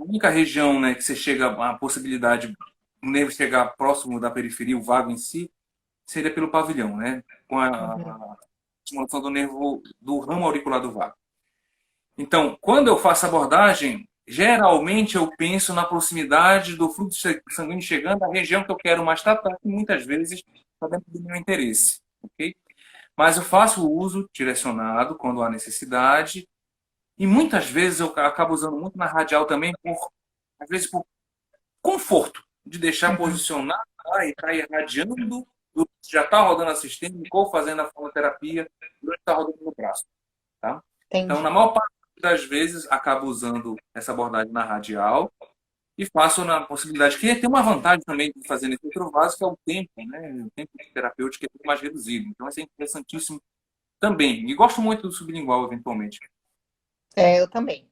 A única região, né, que você chega a possibilidade do nervo chegar próximo da periferia, o vago em si, seria pelo pavilhão, né? Com a estimulação do nervo do ramo auricular do vago. Então, quando eu faço abordagem, geralmente eu penso na proximidade do fluxo sanguíneo chegando à região que eu quero mais tratar, que muitas vezes está dentro do meu interesse, ok? Mas eu faço o uso direcionado quando há necessidade e muitas vezes eu acabo usando muito na radial também às vezes por conforto, de deixar Uhum. posicionar e estar irradiando, já está rodando a sistêmica ou fazendo a fonoterapia, durante está rodando no braço. Tá? Então, na Entendi. maior parte das vezes, acabo usando essa abordagem na radial e faço na possibilidade, que tem uma vantagem também de fazer nesse outro vaso, que é o tempo, né? O tempo terapêutico é muito mais reduzido. Então, isso é interessantíssimo também. E gosto muito do sublingual, eventualmente. Eu também.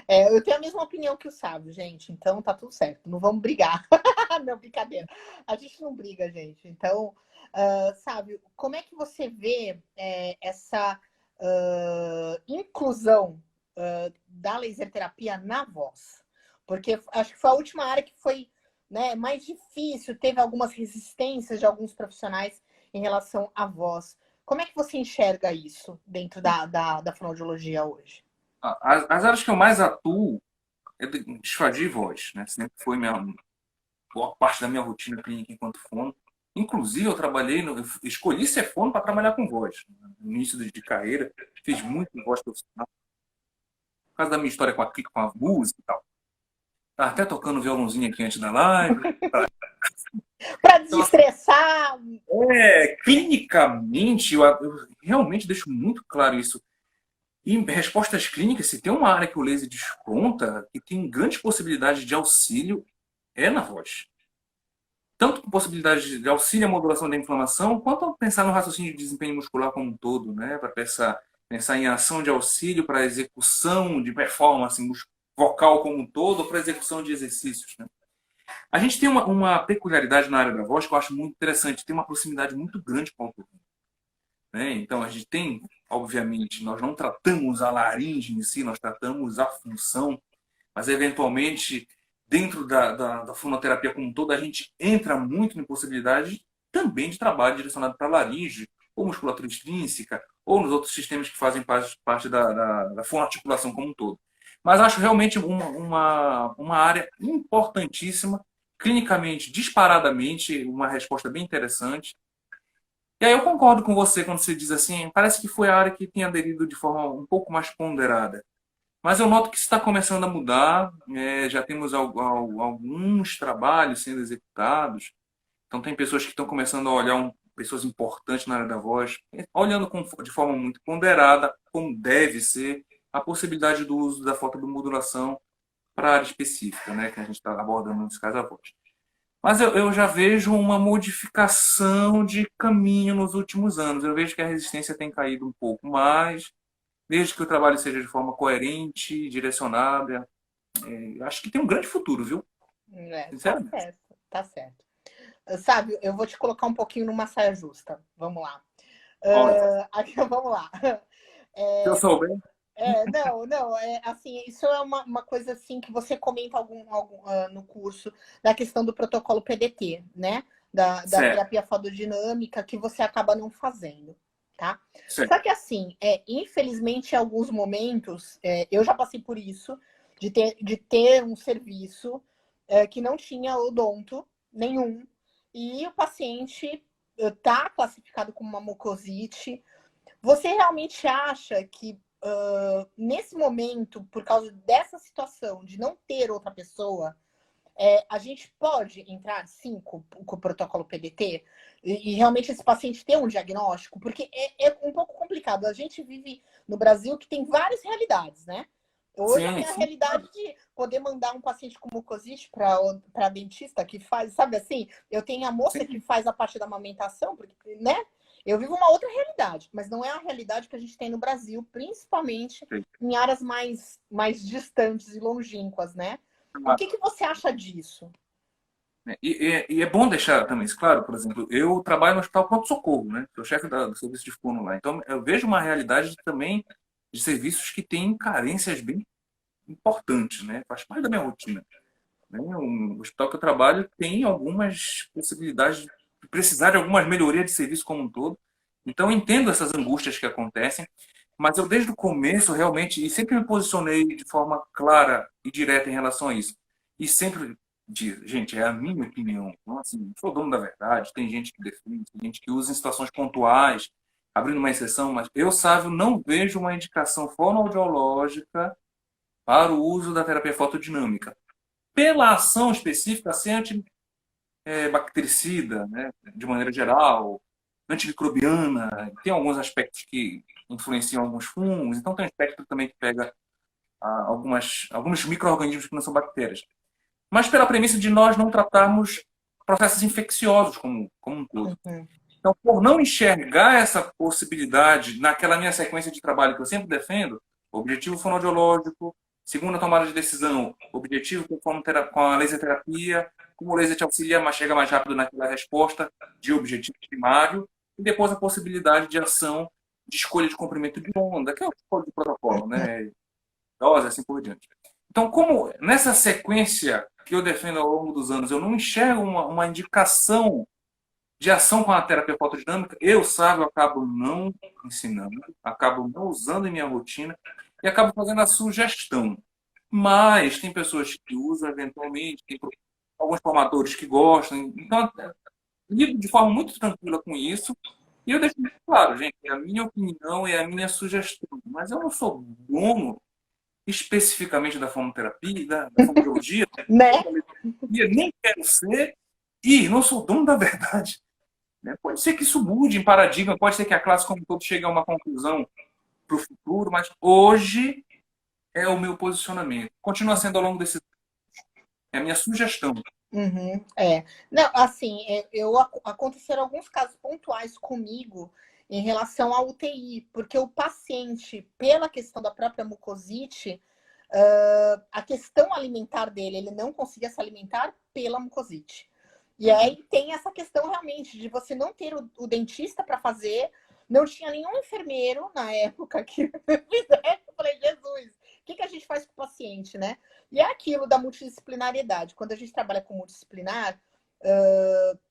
Eu tenho a mesma opinião que o Sábio, gente. Então tá tudo certo. Não vamos brigar. Não, brincadeira. A gente não briga, gente. Então, Sábio, como é que você vê essa inclusão da laser terapia na voz? Porque acho que foi a última área que foi, né, mais difícil, teve algumas resistências de alguns profissionais em relação à voz. Como é que você enxerga isso dentro da fonoaudiologia hoje? As áreas que eu mais atuo é de disfagia e voz, né? Sempre foi boa parte da minha rotina clínica enquanto fono. Inclusive, eu escolhi ser fono para trabalhar com voz. No início de carreira, fiz muito voz profissional. Por causa da minha história com a música e tal. Tava até tocando violãozinho aqui antes da live. Para Então, assim, desestressar. clinicamente, eu realmente deixo muito claro isso. E em respostas clínicas, se tem uma área que o laser desconta, e tem grandes possibilidades de auxílio, é na voz. Tanto com possibilidade de auxílio à modulação da inflamação, quanto pensar no raciocínio de desempenho muscular como um todo, né? Para pensar em ação de auxílio para a execução de performance vocal como um todo, ou para a execução de exercícios, né? A gente tem uma peculiaridade na área da voz que eu acho muito interessante, tem uma proximidade muito grande com o otorrino, né? Então, a gente tem, obviamente, nós não tratamos a laringe em si, nós tratamos a função, mas eventualmente, dentro da fonoterapia como um todo, a gente entra muito em possibilidade também de trabalho direcionado para a laringe, ou musculatura extrínseca, ou nos outros sistemas que fazem parte da fonoarticulação como um todo. Mas acho realmente uma área importantíssima, clinicamente, disparadamente, uma resposta bem interessante. E aí eu concordo com você quando você diz assim, parece que foi a área que tem aderido de forma um pouco mais ponderada. Mas eu noto que isso está começando a mudar, já temos alguns trabalhos sendo executados, então tem pessoas que estão começando a olhar, pessoas importantes na área da voz, olhando de forma muito ponderada, como deve ser, a possibilidade do uso da fotobiomodulação para a área específica, né, que a gente está abordando nesse caso a voz. Mas eu já vejo uma modificação de caminho nos últimos anos. Eu vejo que a resistência tem caído um pouco mais, desde que o trabalho seja de forma coerente, direcionada. Acho que tem um grande futuro, viu? Tá Sinceramente. certo, tá certo. Sabe, eu vou te colocar um pouquinho numa saia justa. Vamos lá. Ótimo. Aqui, vamos lá. Se eu souber. Não, assim, isso é uma coisa assim que você comenta no curso da questão do protocolo PDT, né? Da Certo, terapia fotodinâmica que você acaba não fazendo, tá? certo. Só que assim, infelizmente, em alguns momentos, eu já passei por isso, de ter um serviço que não tinha odonto nenhum, e o paciente está classificado como uma mucosite. Você realmente acha que nesse momento, por causa dessa situação de não ter outra pessoa, a gente pode entrar sim com o protocolo PDT e realmente esse paciente ter um diagnóstico? Porque é um pouco complicado. A gente vive no Brasil que tem várias realidades, né? Hoje eu Sim, tenho a sim, realidade de poder mandar um paciente com mucosite para dentista que faz, sabe assim? Eu tenho a moça que sim, faz a parte da amamentação, porque, né? Eu vivo uma outra realidade, mas não é a realidade que a gente tem no Brasil, principalmente sim. em áreas mais distantes e longínquas, né? O que você acha disso? E é bom deixar também isso claro, por exemplo, eu trabalho no Hospital Pronto-Socorro, né? Sou chefe do serviço de fono lá. Então, eu vejo uma realidade também de serviços que têm carências bem importantes, né? Faz parte da minha rotina. Né? O hospital que eu trabalho tem algumas possibilidades de precisar de algumas melhorias de serviço como um todo. Então, eu entendo essas angústias que acontecem, Mas eu, desde o começo, realmente, e sempre me posicionei de forma clara e direta em relação a isso. E sempre digo, gente, é a minha opinião. Então, assim, não sou dono da verdade. Tem gente que defende, tem gente que usa em situações pontuais, abrindo uma exceção, mas eu, Sávio, não vejo uma indicação fonoaudiológica para o uso da terapia fotodinâmica. Pela ação específica, ser antibactericida, né, de maneira geral, antimicrobiana, tem alguns aspectos que influenciam alguns fungos, então tem um aspecto também que pega alguns micro-organismos que não são bactérias. Mas pela premissa de nós não tratarmos processos infecciosos como um todo. Uhum. Então, por não enxergar essa possibilidade naquela minha sequência de trabalho que eu sempre defendo, objetivo fonoaudiológico, segunda tomada de decisão, objetivo com a laser terapia, como o laser te auxilia, mas chega mais rápido naquela resposta de objetivo primário, e depois a possibilidade de ação de escolha de comprimento de onda, que é o escolha de protocolo, né? Dose, assim por diante. Então, como nessa sequência que eu defendo ao longo dos anos, eu não enxergo uma indicação de ação com a terapia fotodinâmica, eu, sabe, eu acabo não ensinando, acabo não usando em minha rotina e acabo fazendo a sugestão. Mas tem pessoas que usam eventualmente, tem alguns formadores que gostam. Então, lido de forma muito tranquila com isso. E eu deixo muito claro, gente, é a minha opinião e a minha sugestão. Mas eu não sou dono especificamente da fonoterapia, da fonoaudiologia, Né? nem quero ser, e não sou dono da verdade. Né? Pode ser que isso mude em paradigma, pode ser que a classe como um todo chegue a uma conclusão para o futuro, mas hoje é o meu posicionamento. Continua sendo ao longo desse é a minha sugestão. Uhum, é. Não, assim, aconteceram alguns casos pontuais comigo em relação à UTI, porque o paciente, pela questão da própria mucosite, a questão alimentar dele, ele não conseguia se alimentar pela mucosite. E aí tem essa questão realmente de você não ter o dentista para fazer, não tinha nenhum enfermeiro na época que fizesse. Eu falei, Jesus, o que a gente faz com o paciente, né? E é aquilo da multidisciplinariedade. Quando a gente trabalha com multidisciplinar,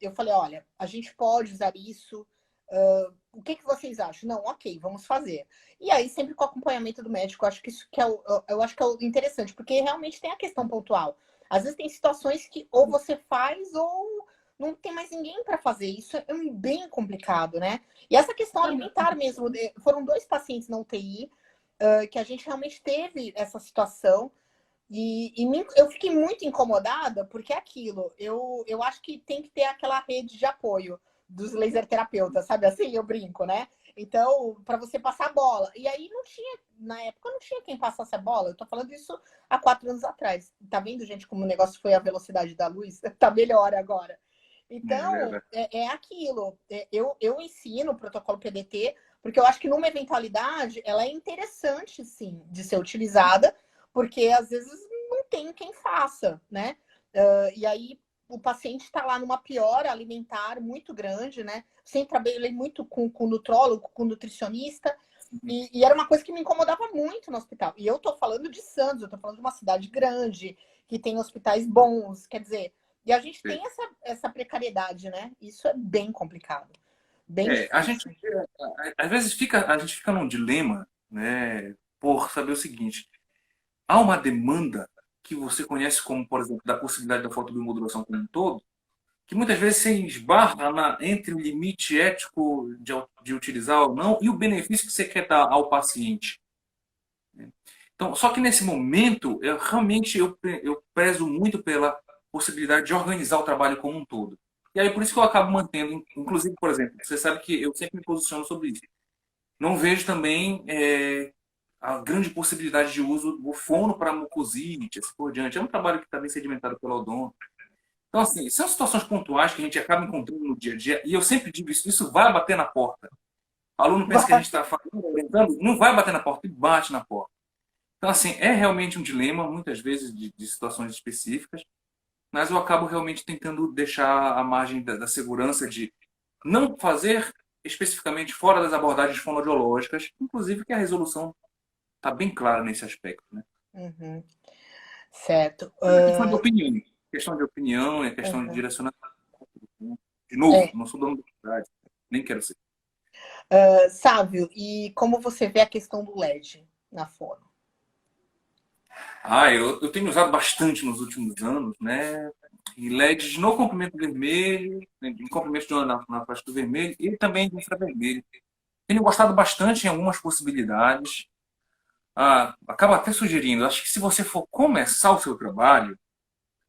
eu falei, olha, a gente pode usar isso. O que vocês acham? Não, ok, vamos fazer. E aí, sempre com o acompanhamento do médico, eu acho que isso que eu acho que é o interessante, porque realmente tem a questão pontual. Às vezes tem situações que ou você faz ou não tem mais ninguém para fazer. Isso é bem complicado, né? E essa questão alimentar mesmo, foram 2 pacientes na UTI que a gente realmente teve essa situação. Eu fiquei muito incomodada, porque é aquilo, eu acho que tem que ter aquela rede de apoio dos laser terapeutas, sabe assim? Eu brinco, né? Então, para você passar a bola. E aí não tinha, na época, não tinha quem passasse a bola. Eu tô falando isso há 4 anos atrás. Tá vendo, gente, como o negócio foi a velocidade da luz? Tá melhor agora. Então, é aquilo. Eu ensino o protocolo PDT, porque eu acho que numa eventualidade ela é interessante, sim, de ser utilizada, porque às vezes não tem quem faça, né? E aí o paciente está lá numa piora alimentar muito grande, né? Sempre trabalhei muito com nutrólogo, com nutricionista, e era uma coisa que me incomodava muito no hospital. E eu tô falando de Santos, eu tô falando de uma cidade grande, que tem hospitais bons, quer dizer, e a gente tem essa precariedade, né? Isso é bem complicado, bem A gente, difícil. às vezes, a gente fica num dilema, né, por saber o seguinte: há uma demanda que você conhece como, por exemplo, da possibilidade da fotobiomodulação como um todo, que muitas vezes se esbarra entre o limite ético de utilizar ou não e o benefício que você quer dar ao paciente. Então, só que nesse momento, eu prezo muito pela possibilidade de organizar o trabalho como um todo. E aí, por isso que eu acabo mantendo, inclusive, por exemplo, você sabe que eu sempre me posiciono sobre isso. Não vejo também a grande possibilidade de uso do fono para mucosite, assim por diante. É um trabalho que está bem sedimentado pelo odonto. Então, assim, são situações pontuais que a gente acaba encontrando no dia a dia, e eu sempre digo isso, isso vai bater na porta. O aluno pensa que a gente está falando, orientando, não vai bater na porta, e bate na porta. Então, assim, é realmente um dilema, muitas vezes, de situações específicas, mas eu acabo realmente tentando deixar a margem da segurança de não fazer especificamente fora das abordagens fonoaudiológicas, inclusive que a resolução está bem clara nesse aspecto. Né? Uhum. Certo. É questão de opinião. Questão de opinião, é questão de Uhum. direcionamento. De novo, É. não sou dono da verdade, nem quero ser. Sávio, e como você vê a questão do LED na fono? Eu tenho usado bastante nos últimos anos, né? E LEDs no comprimento vermelho, em comprimento de onda na faixa do vermelho e também de infravermelho. Tenho gostado bastante em algumas possibilidades. Acaba até sugerindo, acho que se você for começar o seu trabalho,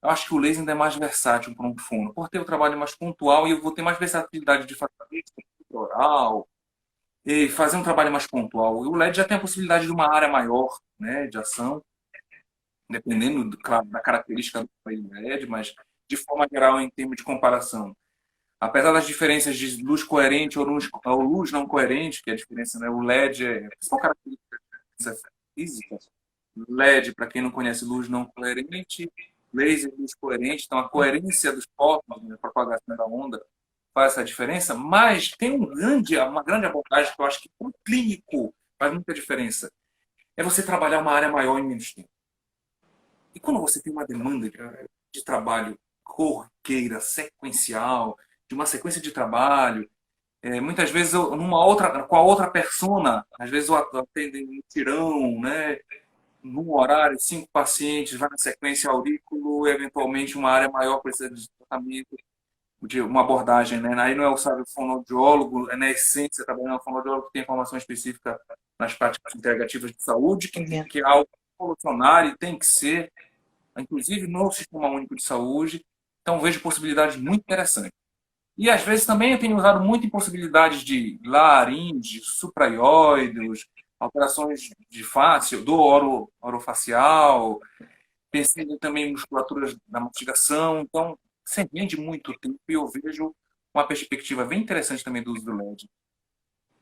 eu acho que o laser ainda é mais versátil para um fono, por ter o trabalho mais pontual e eu vou ter mais versatilidade de fazer oral e fazer um trabalho mais pontual. E o LED já tem a possibilidade de uma área maior, né, de ação, dependendo, claro, da característica do LED, mas de forma geral, em termos de comparação. Apesar das diferenças de luz coerente ou luz não coerente, que é a diferença, né? O LED é a principal característica física. LED, para quem não conhece, luz não coerente, laser, luz coerente. Então, a coerência dos fótons, né, a propagação da onda, faz essa diferença, mas tem uma grande abordagem que eu acho que para o clínico faz muita diferença. É você trabalhar uma área maior em menos tempo. E quando você tem uma demanda de trabalho corriqueira, sequencial, de uma sequência de trabalho, muitas vezes com a outra persona, às vezes eu atendo em um tirão, né? Num horário, 5 pacientes, vai na sequência aurículo, eventualmente uma área maior precisa de tratamento, de uma abordagem, né? Aí não é o sábio fonoaudiólogo, é na essência trabalhando no fonoaudiólogo que tem informação específica nas práticas integrativas de saúde, que é algo revolucionário e tem que ser, inclusive no Sistema Único de Saúde. Então vejo possibilidades muito interessantes. E às vezes também eu tenho usado muito em possibilidades de laringe, supraioides, alterações de face, orofacial, pensando também em musculaturas da mastigação. Então, você rende muito tempo e eu vejo uma perspectiva bem interessante também do uso do LED.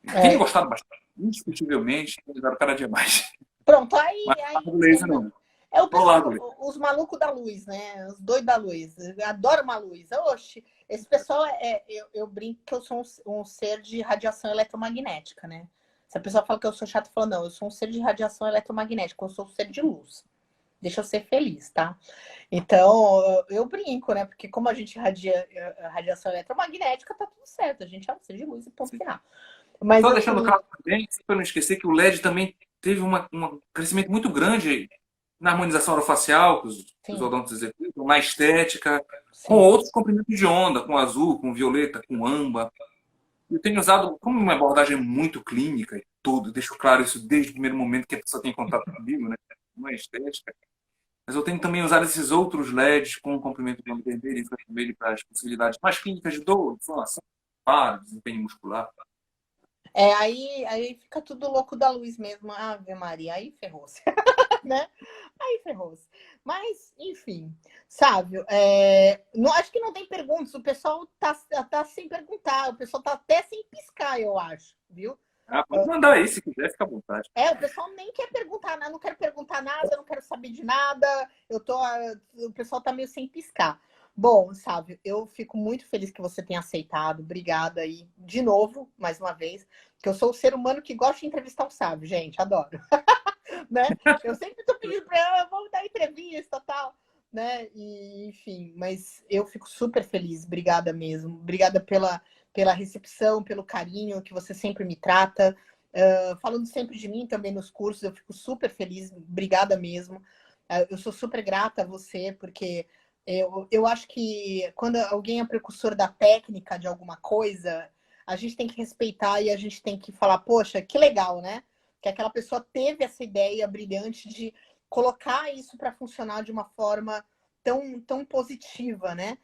Tenho É, gostado bastante, indiscutivelmente, tenho usado cada dia mais. pronto, Mas aí não laser então, não. é o Vamos lá, laser. pessoal, os malucos da luz, né? Os doidos da luz. Eu adoro uma luz. Oxe, esse pessoal eu brinco que eu sou um ser de radiação eletromagnética, né? Se a pessoa fala que eu sou chato, fala, não, eu sou um ser de radiação eletromagnética, eu sou um ser de luz. Deixa eu ser feliz, tá? Então, eu brinco, né? Porque como a gente radia radiação eletromagnética, tá tudo certo. A gente é um ser de luz e ponto final. Mas Só deixando assim, claro também, para não esquecer que o LED também teve um crescimento muito grande na harmonização orofacial, que os sim, odontos executam, na estética, com sim. outros comprimentos de onda, com azul, com violeta, com âmbar. Eu tenho usado como uma abordagem muito clínica e tudo, deixo claro isso desde o primeiro momento que a pessoa tem contato comigo, né? Não é estética. Mas eu tenho também usado esses outros LEDs com comprimento de onda vermelho e infravermelho para as possibilidades mais clínicas de dor, inflamação, desempenho muscular. Aí fica tudo louco da luz mesmo. Ave Maria, aí ferrou-se, né? Aí ferrou-se. Mas, enfim, Sávio, não, acho que não tem perguntas. O pessoal tá sem perguntar, o pessoal tá até sem piscar, eu acho, viu? Pode mandar aí, se quiser, fica à vontade. O pessoal nem quer perguntar nada, não quero perguntar nada, não quero saber de nada. O pessoal tá meio sem piscar. Bom, Sávio, eu fico muito feliz que você tenha aceitado. Obrigada aí, de novo, mais uma vez, que eu sou o ser humano que gosta de entrevistar o Sávio, gente, adoro. Né? Eu sempre tô pedindo para ela, vamos dar entrevista, tal, né? E, enfim, mas eu fico super feliz. Obrigada mesmo. Obrigada pela recepção, pelo carinho que você sempre me trata. Falando sempre de mim também nos cursos, eu fico super feliz. Obrigada mesmo. Eu sou super grata a você, porque eu acho que quando alguém é precursor da técnica de alguma coisa, a gente tem que respeitar e a gente tem que falar, poxa, que legal, né? Que aquela pessoa teve essa ideia brilhante de colocar isso para funcionar de uma forma tão positiva, né?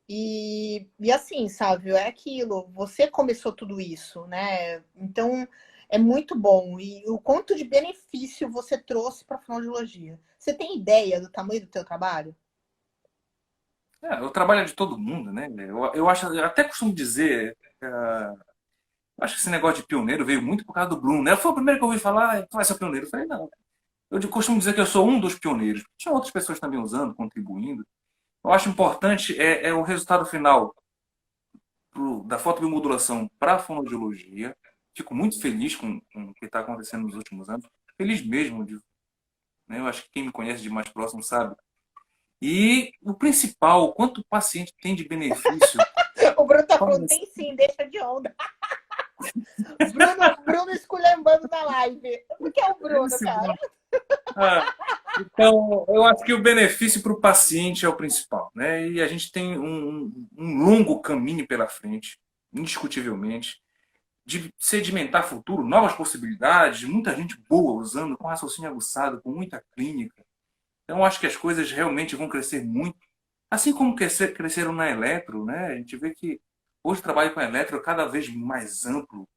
E assim, sabe, é aquilo, você começou tudo isso, né? Então é muito bom. E o quanto de benefício você trouxe para a fonoaudiologia. Você tem ideia do tamanho do teu trabalho? O trabalho é de todo mundo, né? Eu acho, eu até costumo dizer, acho que esse negócio de pioneiro veio muito por causa do Bruno, né? Foi o primeiro que eu ouvi falar, tu vai ser pioneiro. Eu falei, não. Costumo dizer que eu sou um dos pioneiros. Tinha outras pessoas também usando, contribuindo. Eu acho importante o resultado final da fotobiomodulação para a fonoaudiologia. Fico muito feliz com o que está acontecendo nos últimos anos. Feliz mesmo, né? Eu acho que quem me conhece de mais próximo sabe. E o principal, quanto o paciente tem de benefício. O Bruno tá falando, tem sim, deixa de onda. Bruno esculhambando na live. O que é o Bruno, Esse cara? Ah, então, eu acho que o benefício para o paciente é o principal, né? E a gente tem um longo caminho pela frente, indiscutivelmente, de sedimentar futuro, novas possibilidades, muita gente boa usando, com raciocínio aguçado, com muita clínica. Então, eu acho que as coisas realmente vão crescer muito. Assim como cresceram na eletro, né? A gente vê que hoje o trabalho com a eletro é cada vez mais amplo,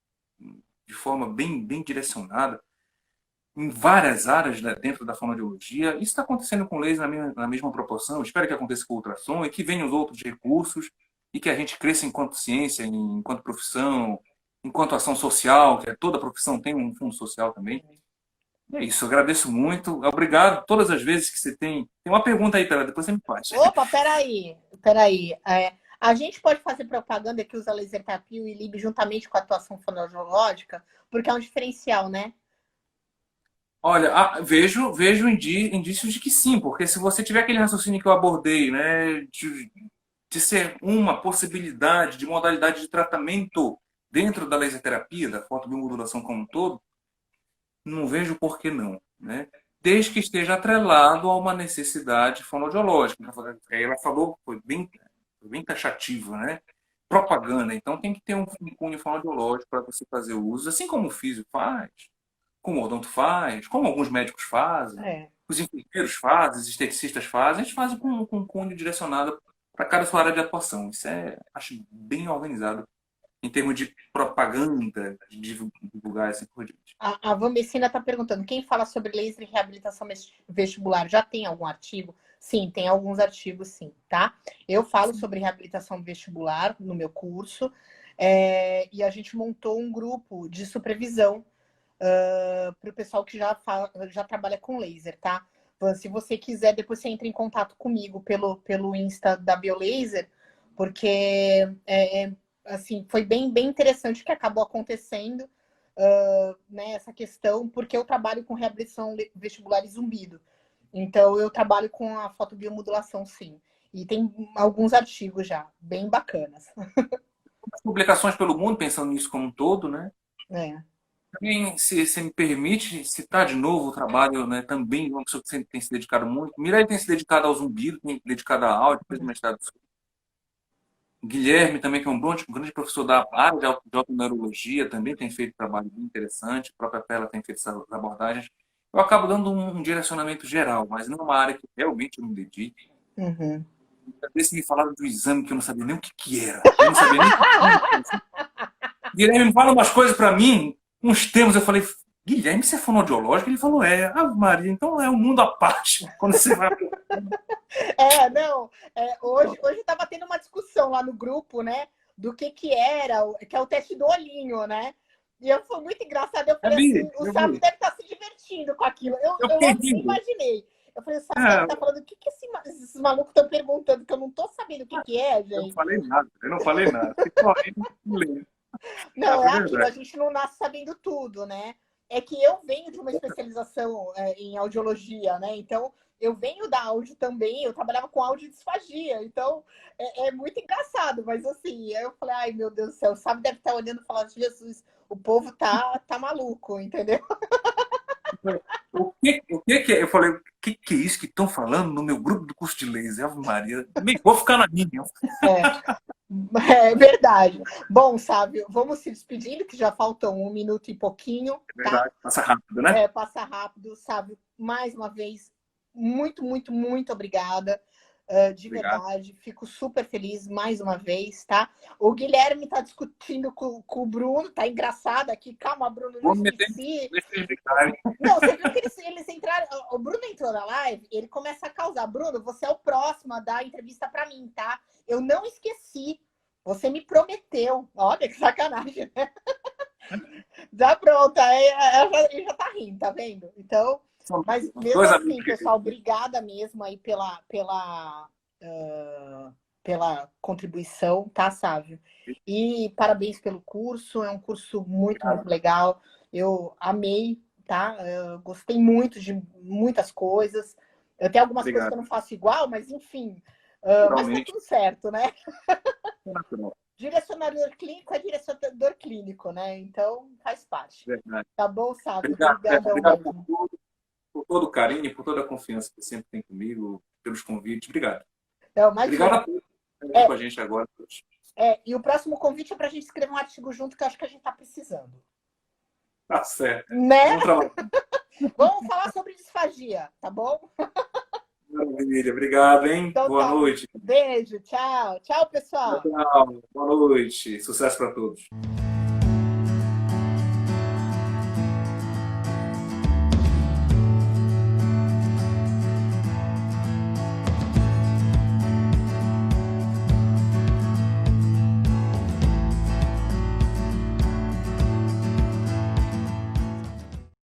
de forma bem direcionada em várias áreas, né, dentro da fonoaudiologia. Isso está acontecendo com leis na mesma proporção. Eu espero que aconteça com o ultrassom e que venham os outros recursos e que a gente cresça enquanto ciência, enquanto profissão, enquanto ação social, que toda profissão tem um fundo social também. E é isso, eu agradeço muito. Obrigado todas as vezes que você tem. Tem uma pergunta aí, pera, depois você me faz. Opa, peraí. A gente pode fazer propaganda que usa laser terapia e LIB juntamente com a atuação fonoaudiológica, porque é um diferencial, né? Olha, vejo indícios de que sim, porque se você tiver aquele raciocínio que eu abordei, né, de ser uma possibilidade de modalidade de tratamento dentro da laser terapia, da fotobiomodulação como um todo, não vejo por que não, né? Desde que esteja atrelado a uma necessidade fonoaudiológica. Aí ela falou, foi bem taxativa, né? Propaganda. Então tem que ter um cunho fonoaudiológico para você fazer o uso, assim como o físico faz, como o odonto faz, como alguns médicos fazem, É. os enfermeiros fazem, os esteticistas fazem, a gente faz com um cunho direcionado para cada sua área de atuação. Isso é, acho, bem organizado em termos de propaganda, de divulgar assim por diante. A Vamecina está perguntando, quem fala sobre laser e reabilitação vestibular já tem algum artigo? Sim, tem alguns artigos, sim, tá? Eu falo sobre reabilitação vestibular no meu curso, e a gente montou um grupo de supervisão para o pessoal que já trabalha com laser, tá? Então, se você quiser, depois você entra em contato comigo pelo Insta da Biolaser, porque assim, foi bem interessante o que acabou acontecendo, né, essa questão, porque eu trabalho com reabilitação vestibular e zumbido. Então, eu trabalho com a fotobiomodulação, sim. E tem alguns artigos já, bem bacanas. As publicações pelo mundo, pensando nisso como um todo, né? É. Também, se me permite citar de novo o trabalho, né, também, uma pessoa que sempre tem se dedicado muito. Mirai tem se dedicado ao zumbido, tem se dedicado a áudio, fez uma mestrado. Guilherme também, que é um grande professor da área de autoneurologia, também tem feito trabalho bem interessante. A própria Pela tem feito essas abordagens. Eu acabo dando um direcionamento geral, mas não é uma área que realmente eu me dedico. Uhum. Às me falaram do exame que eu não sabia nem o que era. Eu não sabia nem o que era. Guilherme me fala umas coisas para mim, uns termos. Eu falei, Guilherme, você é fonoaudiológico? Ele falou, é. Ah, Maria, então é um mundo à parte. Quando você vai. Não, hoje estava tendo uma discussão lá no grupo, né, do que era, que é o teste do olhinho, né? E eu foi muito engraçado, eu falei assim, o Eu Sábio vi. deve estar se divertindo com aquilo. Eu Eu fiquei logo rindo. imaginei. Eu falei, o Sábio deve É, estar falando, o que esses malucos estão perguntando, que eu não estou sabendo o que é, eu não gente. falei nada, eu não falei nada. Fiquei só rindo, lendo. Ah, Não, é foi aquilo, a verdade. gente não nasce sabendo tudo, né? É que eu venho de uma especialização em audiologia, né? Então, eu venho da áudio também, eu trabalhava com audiodisfagia, então é muito engraçado, mas assim, eu falei, ai meu Deus do céu, sabe, deve estar olhando e falar, Jesus, o povo tá maluco, entendeu? O que é? Eu falei, o que é isso que estão falando no meu grupo do curso de laser? Ave Maria, vou ficar na minha. É verdade. Bom, Sábio, vamos se despedindo, que já faltam 1 minuto e pouquinho, É tá? verdade, passa rápido, né? Passa rápido, Sábio. Mais uma vez, muito obrigada. De Obrigado. verdade, fico super feliz mais uma vez, tá? O Guilherme tá discutindo com o Bruno, tá engraçado aqui. Calma, Bruno, não Vou me meter esqueci. nesse detalhe. Não, você viu que eles entraram. O Bruno entrou na live, ele começa a causar. Bruno, você é o próximo a dar a entrevista para mim, tá? Eu não esqueci. Você me prometeu. Olha que sacanagem, né? Já pronto, aí ele já tá rindo, tá vendo? Então, São mas mesmo dois assim, amigos pessoal, queridos. obrigada mesmo aí pela contribuição, tá, Sávio? E parabéns pelo curso, é um curso muito Obrigado. legal. Eu amei, tá? Eu gostei muito de muitas coisas. Eu tenho algumas coisas que Obrigado. eu não faço igual, mas enfim. Mas tá Naturalmente. tudo certo, né? É natural. direcionador clínico é direcionador clínico, né? Então, faz parte. Verdade. Tá bom, Sávio? Obrigado, Obrigadão obrigado mesmo. por todo o carinho, por toda a confiança que você sempre tem comigo, pelos convites. Obrigado. Então, Obrigado imagina. a todos que estão com a gente agora. E o próximo convite é para a gente escrever um artigo junto, que eu acho que a gente está precisando. Tá certo. Né? Bom trabalho. Vamos falar sobre disfagia, tá bom? Maravilha. Obrigado, hein? Então, Boa tá. noite. Beijo, tchau. Tchau, pessoal. Tchau. Boa noite. Sucesso para todos.